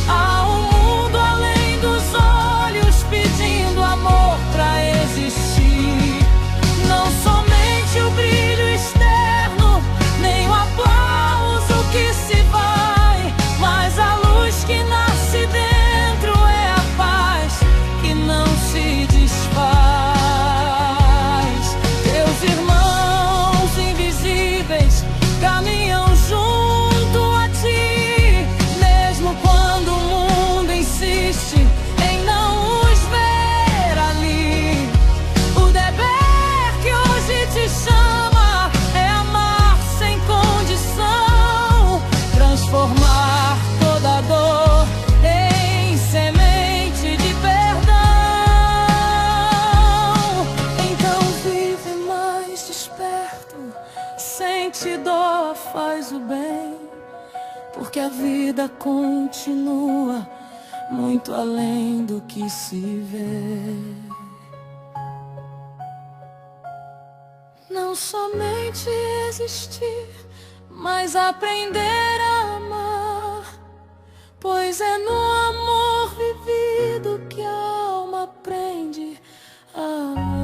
Há um mundo além dos olhos pedindo amor pra existir. Não somente o brilho externo, nem o aplauso que se vai, mas a luz que nasce dentro é a paz que não se desfaz. Teus irmãos invisíveis caminham junto a ti, mesmo quando o mundo insiste em não os ver ali. O dever que hoje te chama é amar sem condição, transformar toda dor em semente de perdão. Então vive mais desperto, sente dor, faz o bem, porque a vida continua muito além do que se vê. Não somente existir, mas aprender a amar, pois é no amor vivido que a alma aprende a amar.